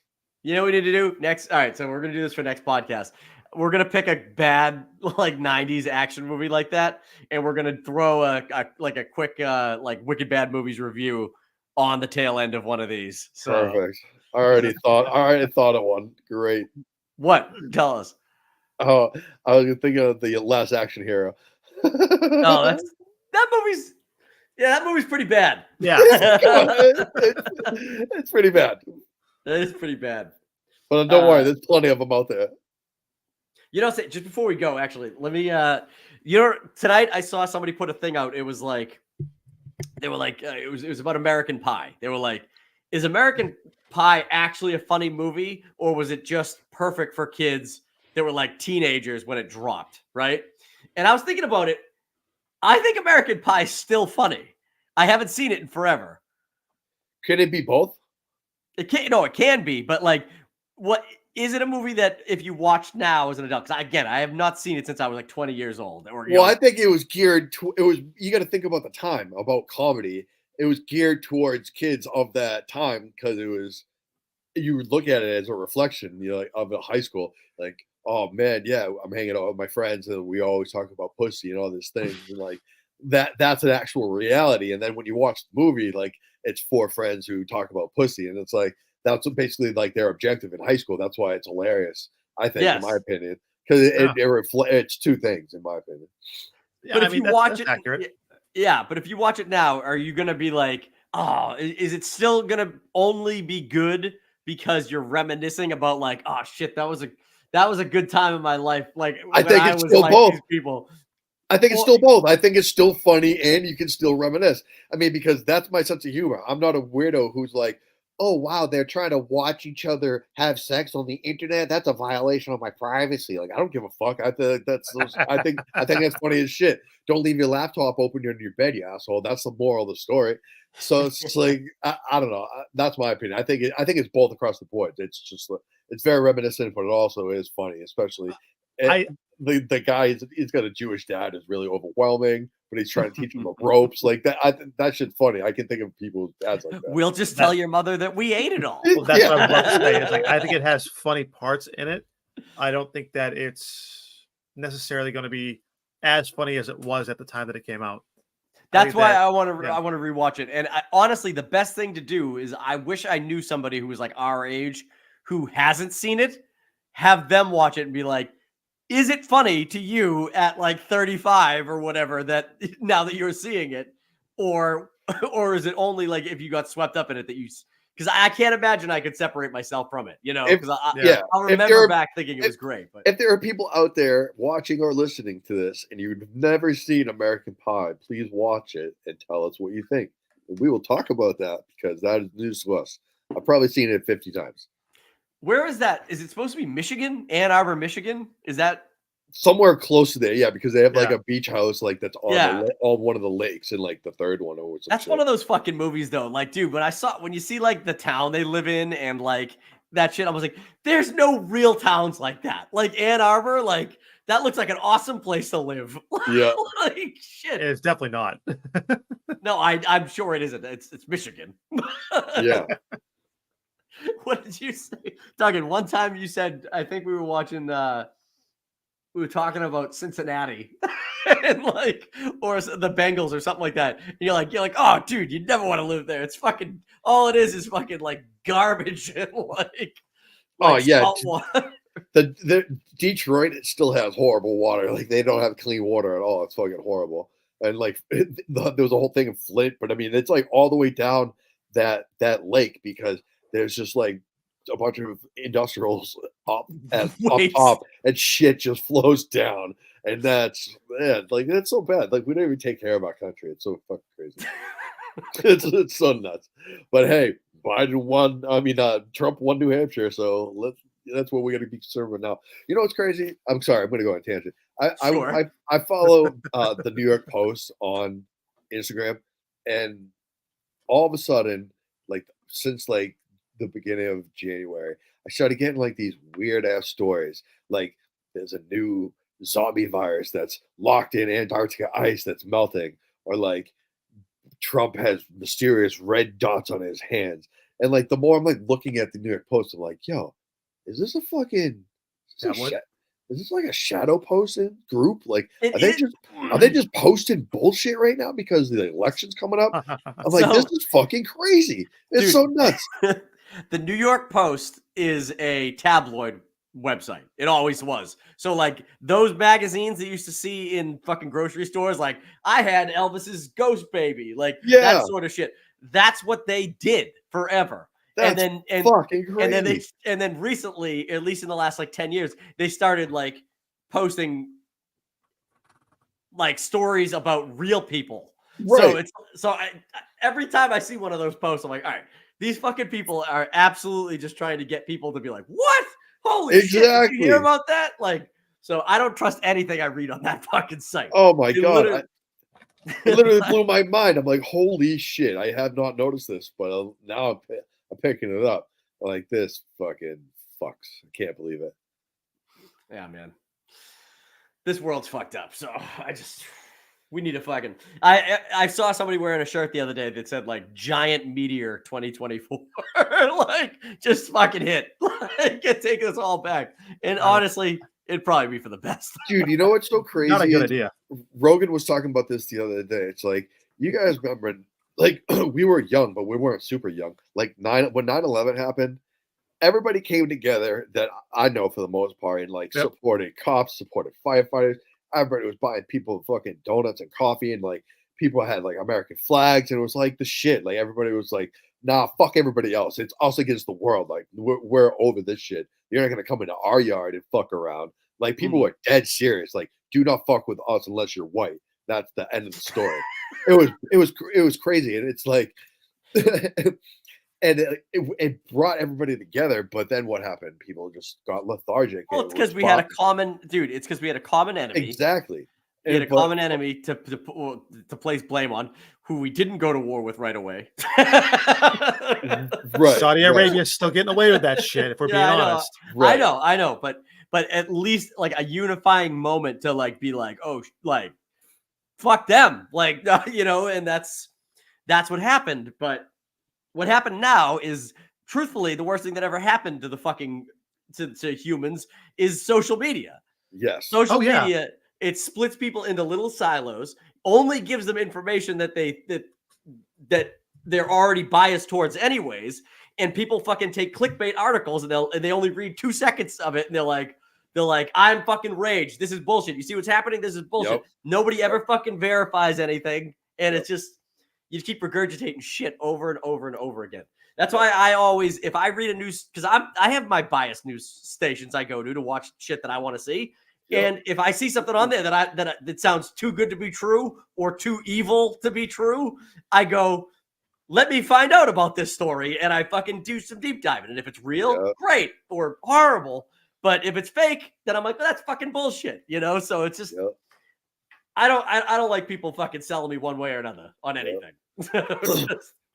You know what we need to do next? All right, so we're gonna do this for next podcast. We're gonna pick a bad like 90s action movie like that, and we're gonna throw a quick like Wicked Bad Movies review on the tail end of one of these. So perfect. I already thought of one. Great. What? Tell us. Oh, I was thinking of the Last Action Hero. Oh, that movie's pretty bad. Yeah. It's pretty bad. That is pretty bad. But don't worry, there's plenty of them out there. Just before we go, actually, let me tonight I saw somebody put a thing out. It was like they were like it was about American Pie. They were like, is American Pie actually a funny movie, or was it just perfect for kids that were like teenagers when it dropped, right? And I was thinking about it. I think American Pie is still funny. I haven't seen it in forever. Could it be both? It can be, but like, what is it a movie that if you watch now as an adult? Because again, I have not seen it since I was like 20 years old. I think it was geared to. You got to think about the time about comedy. It was geared towards kids of that time because you would look at it as a reflection, like of the high school. Like, oh man, yeah, I'm hanging out with my friends and we always talk about pussy and all these things, and like that's an actual reality. And then when you watch the movie, like it's four friends who talk about pussy, and it's like that's basically like their objective in high school. That's why it's hilarious, I think, in my opinion, because it's two things, in my opinion. Yeah, but if you watch it, accurate. Yeah, but if you watch it now, are you gonna be like, oh, is it still gonna only be good because you're reminiscing about like, oh shit, that was a good time in my life. Like I think it's still both. These people. I think it's still both. I think it's still funny and you can still reminisce. I mean, because that's my sense of humor. I'm not a weirdo who's like, oh wow, they're trying to watch each other have sex on the internet. That's a violation of my privacy. Like, I don't give a fuck. I think that's funny as shit. Don't leave your laptop open in your bed, you asshole. That's the moral of the story. So it's like I don't know. That's my opinion. I think it's both across the board. It's just it's very reminiscent, but it also is funny, especially. The guy he's got a Jewish dad is really overwhelming, but he's trying to teach him the ropes like that. That shit's funny. I can think of people's dads like that. We'll just tell your mother that we ate it all. Well, that's what I'm about to say. It's like I think it has funny parts in it. I don't think that it's necessarily going to be as funny as it was at the time that it came out. That's why I want to rewatch it. And honestly, the best thing to do is I wish I knew somebody who was like our age who hasn't seen it. Have them watch it and be like, is it funny to you at like 35 or whatever that now that you're seeing it, or is it only like if you got swept up in it that because I can't imagine I could separate myself from it, you know, If- because yeah, I'll if remember there are- back thinking it was great. But If there are people out there watching or listening to this and you've never seen American Pie, please watch it and tell us what you think. And we will talk about that because that is news to us. I've probably seen it 50 times. where is that? Is it supposed to be Michigan? Ann Arbor, Michigan? Is that? Somewhere close to there, yeah, because they have like Yeah. a beach house like that's on Yeah. on one of the lakes in like the third one or something. That's one of those fucking movies, though. Like, dude, when you see like the town they live in and like that shit, I was like, there's no real towns like that. Like Ann Arbor, like that looks like an awesome place to live. Yeah. Like shit. It's definitely not. No, I'm sure it isn't. It's Michigan. Yeah. What did you say, Duggan? One time you said, I think we were watching. We were talking about Cincinnati and like, or the Bengals or something like that. And you're like, oh, dude, you'd never want to live there. It's fucking all it is fucking like garbage and like Oh, yeah. salt water. The Detroit, it still has horrible water. Like they don't have clean water at all. It's fucking horrible. And like there was a whole thing in Flint, but I mean it's like all the way down that lake because there's just like a bunch of industrials up Waste. top and shit just flows down. And that's like that's so bad. Like we don't even take care of our country. It's so fucking crazy. it's so nuts. But hey, Biden won. I mean, Trump won New Hampshire, so that's what we're gonna be concerned with now. You know what's crazy? I'm sorry, I'm gonna go on a tangent. Sure. I follow the New York Post on Instagram, and all of a sudden, like since like the beginning of January, I started getting like these weird ass stories. Like there's a new zombie virus that's locked in Antarctica ice that's melting, or like Trump has mysterious red dots on his hands. And like the more I'm like looking at the New York Post, I'm like, yo, is this a fucking is this like a shadow posting group? Like are they just posting bullshit right now because the election's coming up? I'm like, this is fucking crazy. It's Dude. so nuts. The New York Post is a tabloid website. It always was. So like those magazines that you used to see in fucking grocery stores, like I had Elvis's Ghost Baby, like that sort of shit. That's what they did forever. That's fucking crazy. And then recently, at least in the last like 10 years, they started like posting like stories about real people. Right. So every time I see one of those posts, I'm like, all right, these fucking people are absolutely just trying to get people to be like, what? Holy shit, did you hear about that? Like, so I don't trust anything I read on that fucking site. Oh my God. It literally blew my mind. I'm like, holy shit, I have not noticed this, but now I'm picking it up. Like this fucking fucks. I can't believe it. Yeah, man. This world's fucked up. So we need to fucking. I saw somebody wearing a shirt the other day that said like "Giant Meteor 2024," like just fucking hit, like take us all back. And honestly, it'd probably be for the best. Dude, you know what's so crazy? Not a good idea. Rogan was talking about this the other day. It's like you guys remember, like we were young, but we weren't super young. Like when 9/11 happened, everybody came together that I know for the most part and like supported cops, supported firefighters. Everybody was buying people fucking donuts and coffee, and like people had like American flags, and it was like the shit. Like everybody was like, nah, fuck everybody else. It's us against the world. Like we're over this shit. You're not gonna come into our yard and fuck around. Like people were dead serious. Like, do not fuck with us unless you're white. That's the end of the story. it was crazy, and it's like, and it brought everybody together. But then what happened? People just got lethargic. Well, it's because we had a common It's because we had a common enemy. Exactly. We had a common enemy to place blame on, who we didn't go to war with right away. Right. Saudi Arabia is still getting away with that shit, if we're being honest. Right. I know, but at least like a unifying moment to like be like, oh, like fuck them, like you know, and that's what happened. But what happened now is truthfully the worst thing that ever happened to the fucking to humans is social media. Yes. Social media, it splits people into little silos, only gives them information that they're already biased towards anyways, and people fucking take clickbait articles and they only read 2 seconds of it and they're like, I'm fucking raged. This is bullshit. You see what's happening? This is bullshit. Yep. Nobody ever fucking verifies anything, and it's just you keep regurgitating shit over and over and over again. That's why I always, if I read a news, because I have my biased news stations I go to watch shit that I want to see. Yep. And if I see something on there that sounds too good to be true or too evil to be true, I go, let me find out about this story, and I fucking do some deep diving. And if it's real, Yep. great, or horrible. But if it's fake, then I'm like, well, that's fucking bullshit, you know. So it's just, Yep. I don't like people fucking selling me one way or another on anything.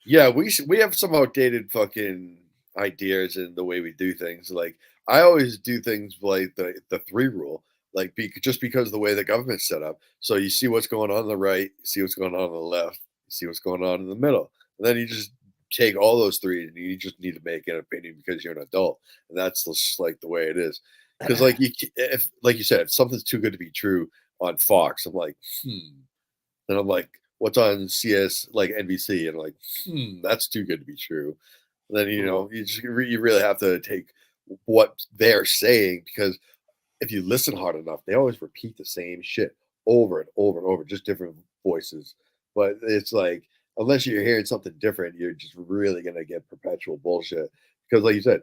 Yeah, we have some outdated fucking ideas in the way we do things. Like I always do things like the 3 rule, like just because of the way the government's set up. So you see what's going on the right, you see what's going on the left, you see what's going on in the middle, and then you just take all those 3, and you just need to make an opinion because you're an adult, and that's just like the way it is. Because like you said, if something's too good to be true on Fox, I'm like, then I'm like, what's on CS like NBC, and I'm like, that's too good to be true. And then you really have to take what they're saying, because if you listen hard enough, they always repeat the same shit over and over and over, just different voices. But it's like, unless you're hearing something different, you're just really gonna get perpetual bullshit. Because like you said,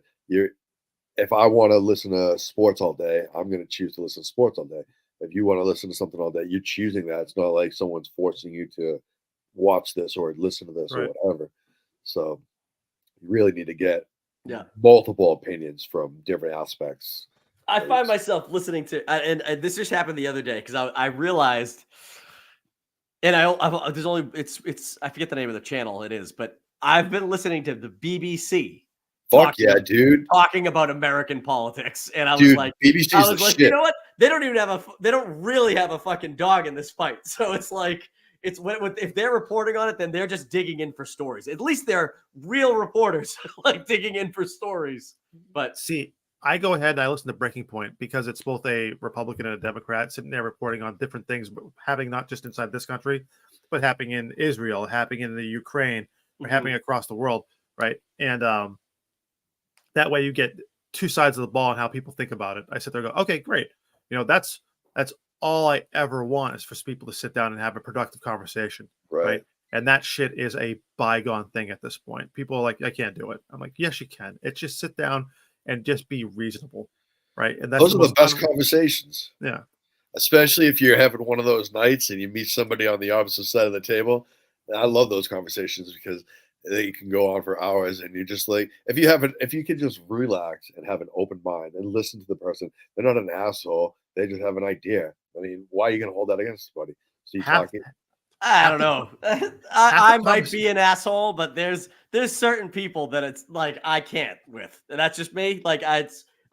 if I want to listen to sports all day, I'm gonna choose to listen to sports all day. If you want to listen to something all day, you're choosing that. It's not like someone's forcing you to watch this or listen to this or whatever. So you really need to get multiple opinions from different aspects. I find myself listening to, and this just happened the other day because I realized, and there's only it's I forget the name of the channel it is, but I've been listening to the BBC. Fuck yeah, dude! Talking about American politics, and I was dude, like, BBC's shit. You know what? They don't really have a fucking dog in this fight. So it's like, if they're reporting on it, then they're just digging in for stories. At least they're real reporters, like digging in for stories. But see, I go ahead and I listen to Breaking Point because it's both a Republican and a Democrat sitting there reporting on different things happening not just inside this country, but happening in Israel, happening in the Ukraine, or happening across the world, right? And that way you get 2 sides of the ball and how people think about it. I sit there and go, okay, great. You know, that's all I ever want is for people to sit down and have a productive conversation, right? And that shit is a bygone thing at this point. People are like, I can't do it. I'm like, yes, you can. It's just sit down and just be reasonable, right? And those are the best conversations. Yeah. Especially if you're having one of those nights and you meet somebody on the opposite side of the table. I love those conversations because they can go on for hours, and you're just like, if you can just relax and have an open mind and listen to the person, they're not an asshole. They just have an idea. I mean, why are you going to hold that against somebody? So you talking. I don't know. I might be an asshole, but there's certain people that it's like I can't with, and that's just me. Like I'm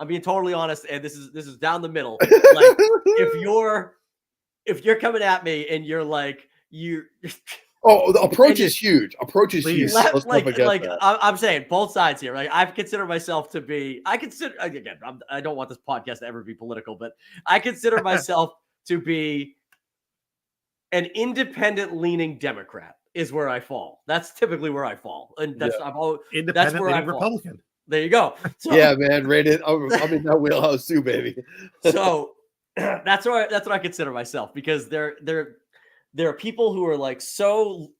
being totally honest, and this is down the middle. Like if you're coming at me and you're like Oh, the approach is huge. Approach is huge. I'm saying both sides here. Like I consider myself to be. Again, I don't want this podcast to ever be political, but I consider myself to be an independent-leaning Democrat. Is where I fall. That's typically where I fall, and that's that's where I'm Republican. There you go. So, yeah, man, rated. I'm in that wheelhouse too, baby. So that's what I consider myself, because there are people who are like so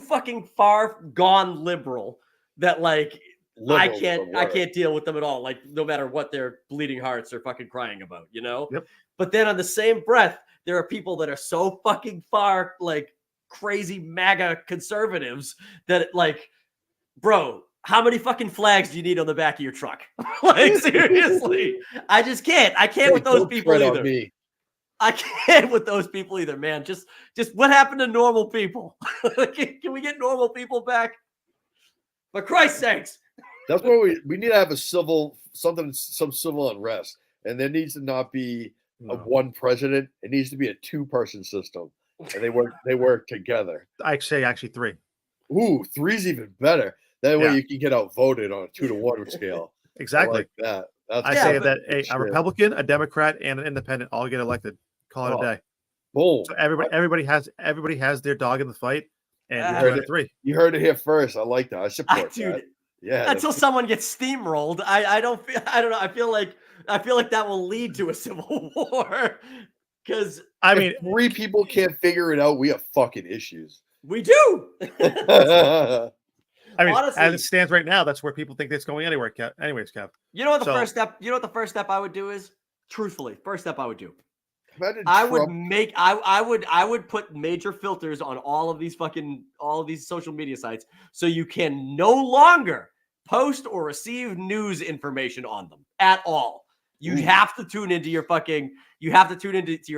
fucking far gone liberal that like I can't deal with them at all. Like no matter what their bleeding hearts are fucking crying about, you know? Yep. But then on the same breath, there are people that are so fucking far like crazy MAGA conservatives that like, bro, how many fucking flags do you need on the back of your truck? Like seriously, I just can't. I can't with those people either. I can't with those people either, man. Just what happened to normal people? Can we get normal people back? For Christ's sakes. That's where we need to have some civil unrest. And there needs to not be one president. It needs to be a 2-person system. And they work together. I'd say actually 3. Ooh, 3's even better. That way you can get outvoted on a 2-to-1 scale. Exactly. Like that. I say that a Republican, a Democrat, and an independent all get elected. Call it a day. Boom. So everybody has their dog in the fight, and 3. You heard it here first. I like that. I support dude, that. Yeah. Until someone gets steamrolled, I don't know. I feel like that will lead to a civil war. Because I mean, 3 people can't figure it out. We have fucking issues. We do. I mean, Honestly, as it stands right now, that's where people think it's going anywhere. Kev. Anyways, Kev. you know what the So- first step? You know what the first step I would do is? Truthfully, first step I would do. Imagine I would Trump. make I would put major filters on all of these social media sites so you can no longer post or receive news information on them at all. You Ooh. have to tune into your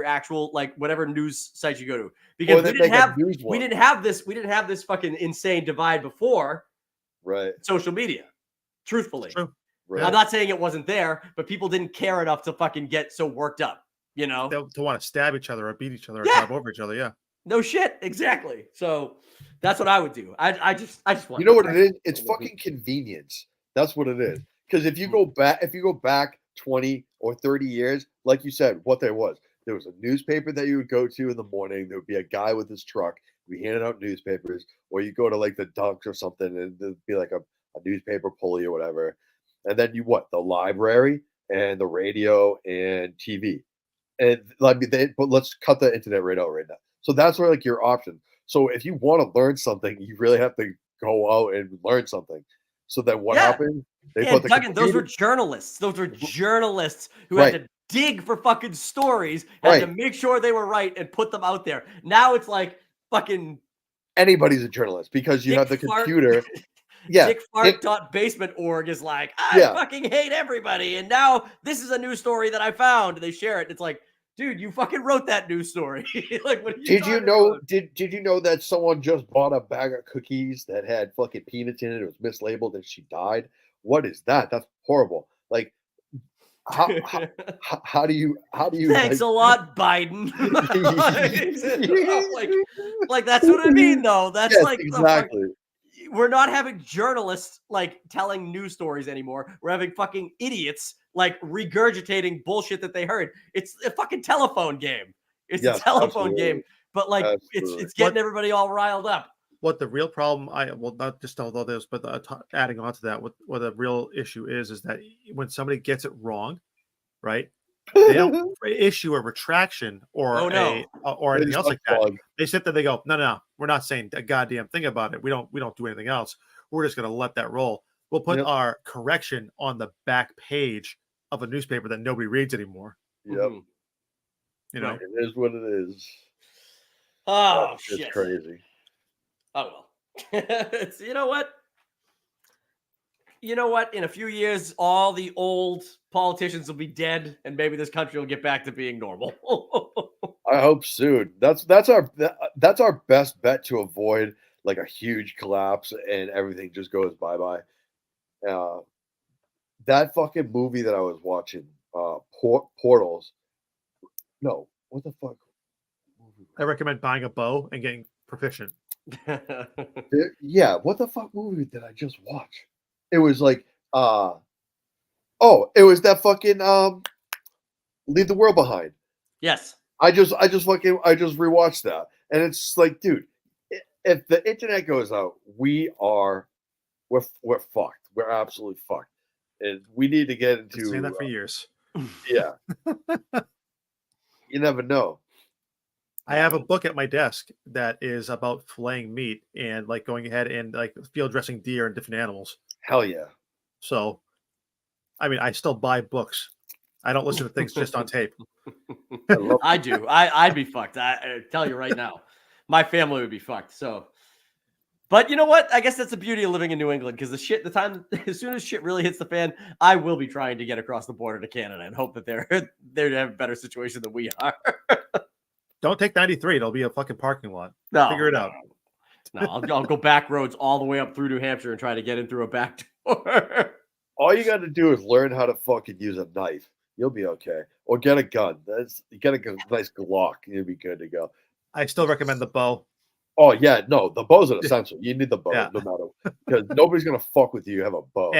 actual like whatever news site you go to, because we didn't have this fucking insane divide before Right. social media. Truthfully. True. Right. I'm not saying it wasn't there, but people didn't care enough to fucking get so worked up, you know? To want to stab each other or beat each other or Yeah. drive over each other. Yeah. No shit, exactly. So that's what I would do. I just want. You know what it is? It's fucking convenience. That's what it is. Because if you go back 20 or 30 years, like you said, what there was a newspaper that you would go to in the morning. There would be a guy with his truck. We handed out newspapers, or you go to like the Dunks or something, and there'd be like a newspaper pulley or whatever. And then the library and the radio and TV. And but let's cut the internet right out right now. So that's where like your option. So if you want to learn something, you really have to go out and learn something. So then what happened? They put the Duggan, those were journalists. Those were journalists who had to dig for fucking stories, had to make sure they were right and put them out there. Now it's like fucking anybody's a journalist because you have the computer. Yeah. Dickfart.basement.org is like, I fucking hate everybody. And now this is a news story that I found. And they share it. It's like, dude, you fucking wrote that news story. Like, what are you did you know about? Did you know that someone just bought a bag of cookies that had fucking peanuts in it? It was mislabeled and she died. What is that? That's horrible. Like, how do you Thanks a lot, Biden. like that's what I mean, though. That's exactly. We're not having journalists like telling news stories anymore. We're having fucking idiots like regurgitating bullshit that they heard. It's a fucking telephone game. It's a telephone game, but like it's getting everybody all riled up. What the real problem, not just all this, but adding on to that, what the real issue is that when somebody gets it wrong, right? They don't issue a retraction or or anything else like that. They sit there, they go, no, we're not saying a goddamn thing about it. We don't do anything else. We're just going to let that roll. We'll put our correction on the back page of a newspaper that nobody reads anymore. Yep. You know, it is what it is. Oh, shit. It's crazy. Oh well. It's, you know what? In a few years, all the old politicians will be dead, and maybe this country will get back to being normal. I hope soon. That's our best bet to avoid like a huge collapse and everything just goes bye-bye. That fucking movie that I was watching, Portals. No, what the fuck? I recommend buying a bow and getting proficient. Yeah, what the fuck movie did I just watch? It was like, it was that fucking Leave the World Behind. Yes. I just rewatched that, and it's like, dude, if the internet goes out, we're fucked. We're absolutely fucked, and we need to get into. I've been saying that for years. Yeah. You never know. I have a book at my desk that is about filleting meat and like going ahead and like field dressing deer and different animals. Hell yeah. So, I mean, I still buy books. I don't listen to things just on tape. I do. I'd be fucked. I tell you right now, my family would be fucked. So, but you know what? I guess that's the beauty of living in New England, because as soon as shit really hits the fan, I will be trying to get across the border to Canada and hope that they're have a better situation than we are. Don't take 93. It'll be a fucking parking lot. No, figure it out. No, I'll go back roads all the way up through New Hampshire and try to get in through a back door. All you got to do is learn how to fucking use a knife. You'll be okay. Or get a gun. You get a nice Glock. You'll be good to go. I still recommend the bow. Oh yeah, no, the bow's an essential. You need the bow no matter, because nobody's gonna fuck with you. You have a bow.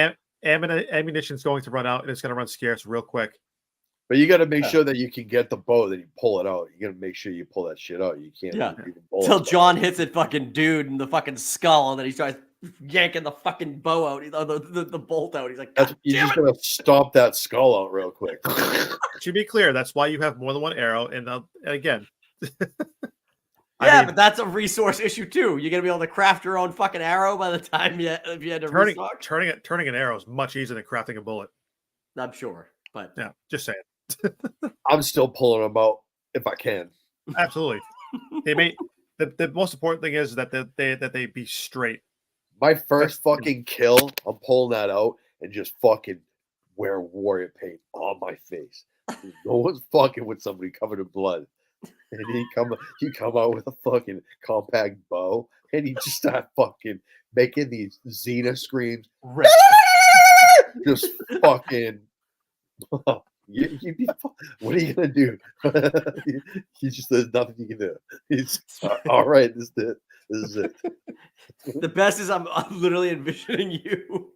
Ammunition's going to run out, and it's going to run scarce real quick. But you got to make sure that you can get the bow, then you pull it out. You got to make sure you pull that shit out. You can't. Until John hits it fucking dude in the fucking skull, and then he starts yanking the fucking bow out, the bolt out. He's like, you're just gonna stomp that skull out real quick. To be clear, that's why you have more than one arrow. And again, Yeah, mean, but that's a resource issue too. You're gonna be able to craft your own fucking arrow by the time if you had to restock. turning an arrow is much easier than crafting a bullet. I'm sure, but Yeah, just saying. I'm still pulling them out if I can. Absolutely. They may. The most important thing is that they be straight. My first fucking kill, I'm pulling that out and just fucking wear warrior paint on my face. No one's fucking with somebody covered in blood. And he come out with a fucking compact bow and he just start fucking making these Xena screams. Rip. Just fucking what are you gonna do? He just there's nothing you can do. He's all right, this is it. The best is I'm literally envisioning you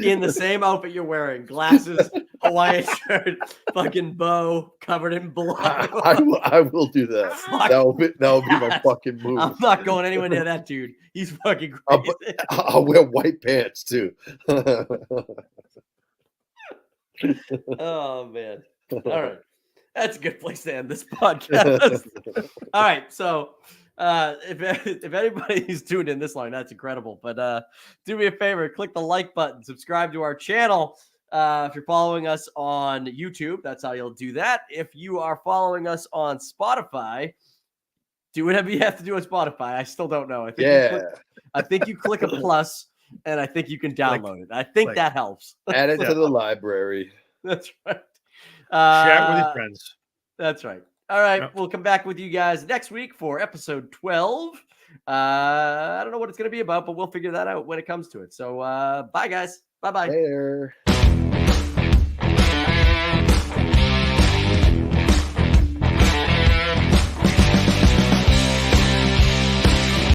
in the same outfit you're wearing, glasses, Hawaiian shirt, fucking bow, covered in blood. I will do that. Fuck That'll be my yes. fucking move. I'm not going anywhere near that dude. He's fucking crazy. I'll wear white pants too. Oh man. All right. That's a good place to end this podcast. All right. So if anybody's tuned in this long, that's incredible. But do me a favor, click the like button, subscribe to our channel. If you're following us on YouTube, that's how you'll do that. If you are following us on Spotify, do whatever you have to do on Spotify. I still don't know. I think you click a plus, and I think you can download it. I think that helps. Add it to the library. That's right. Share it with your friends. That's right. All right. Yep. We'll come back with you guys next week for episode 12. I don't know what it's going to be about, but we'll figure that out when it comes to it. So bye, guys. Bye-bye. Later.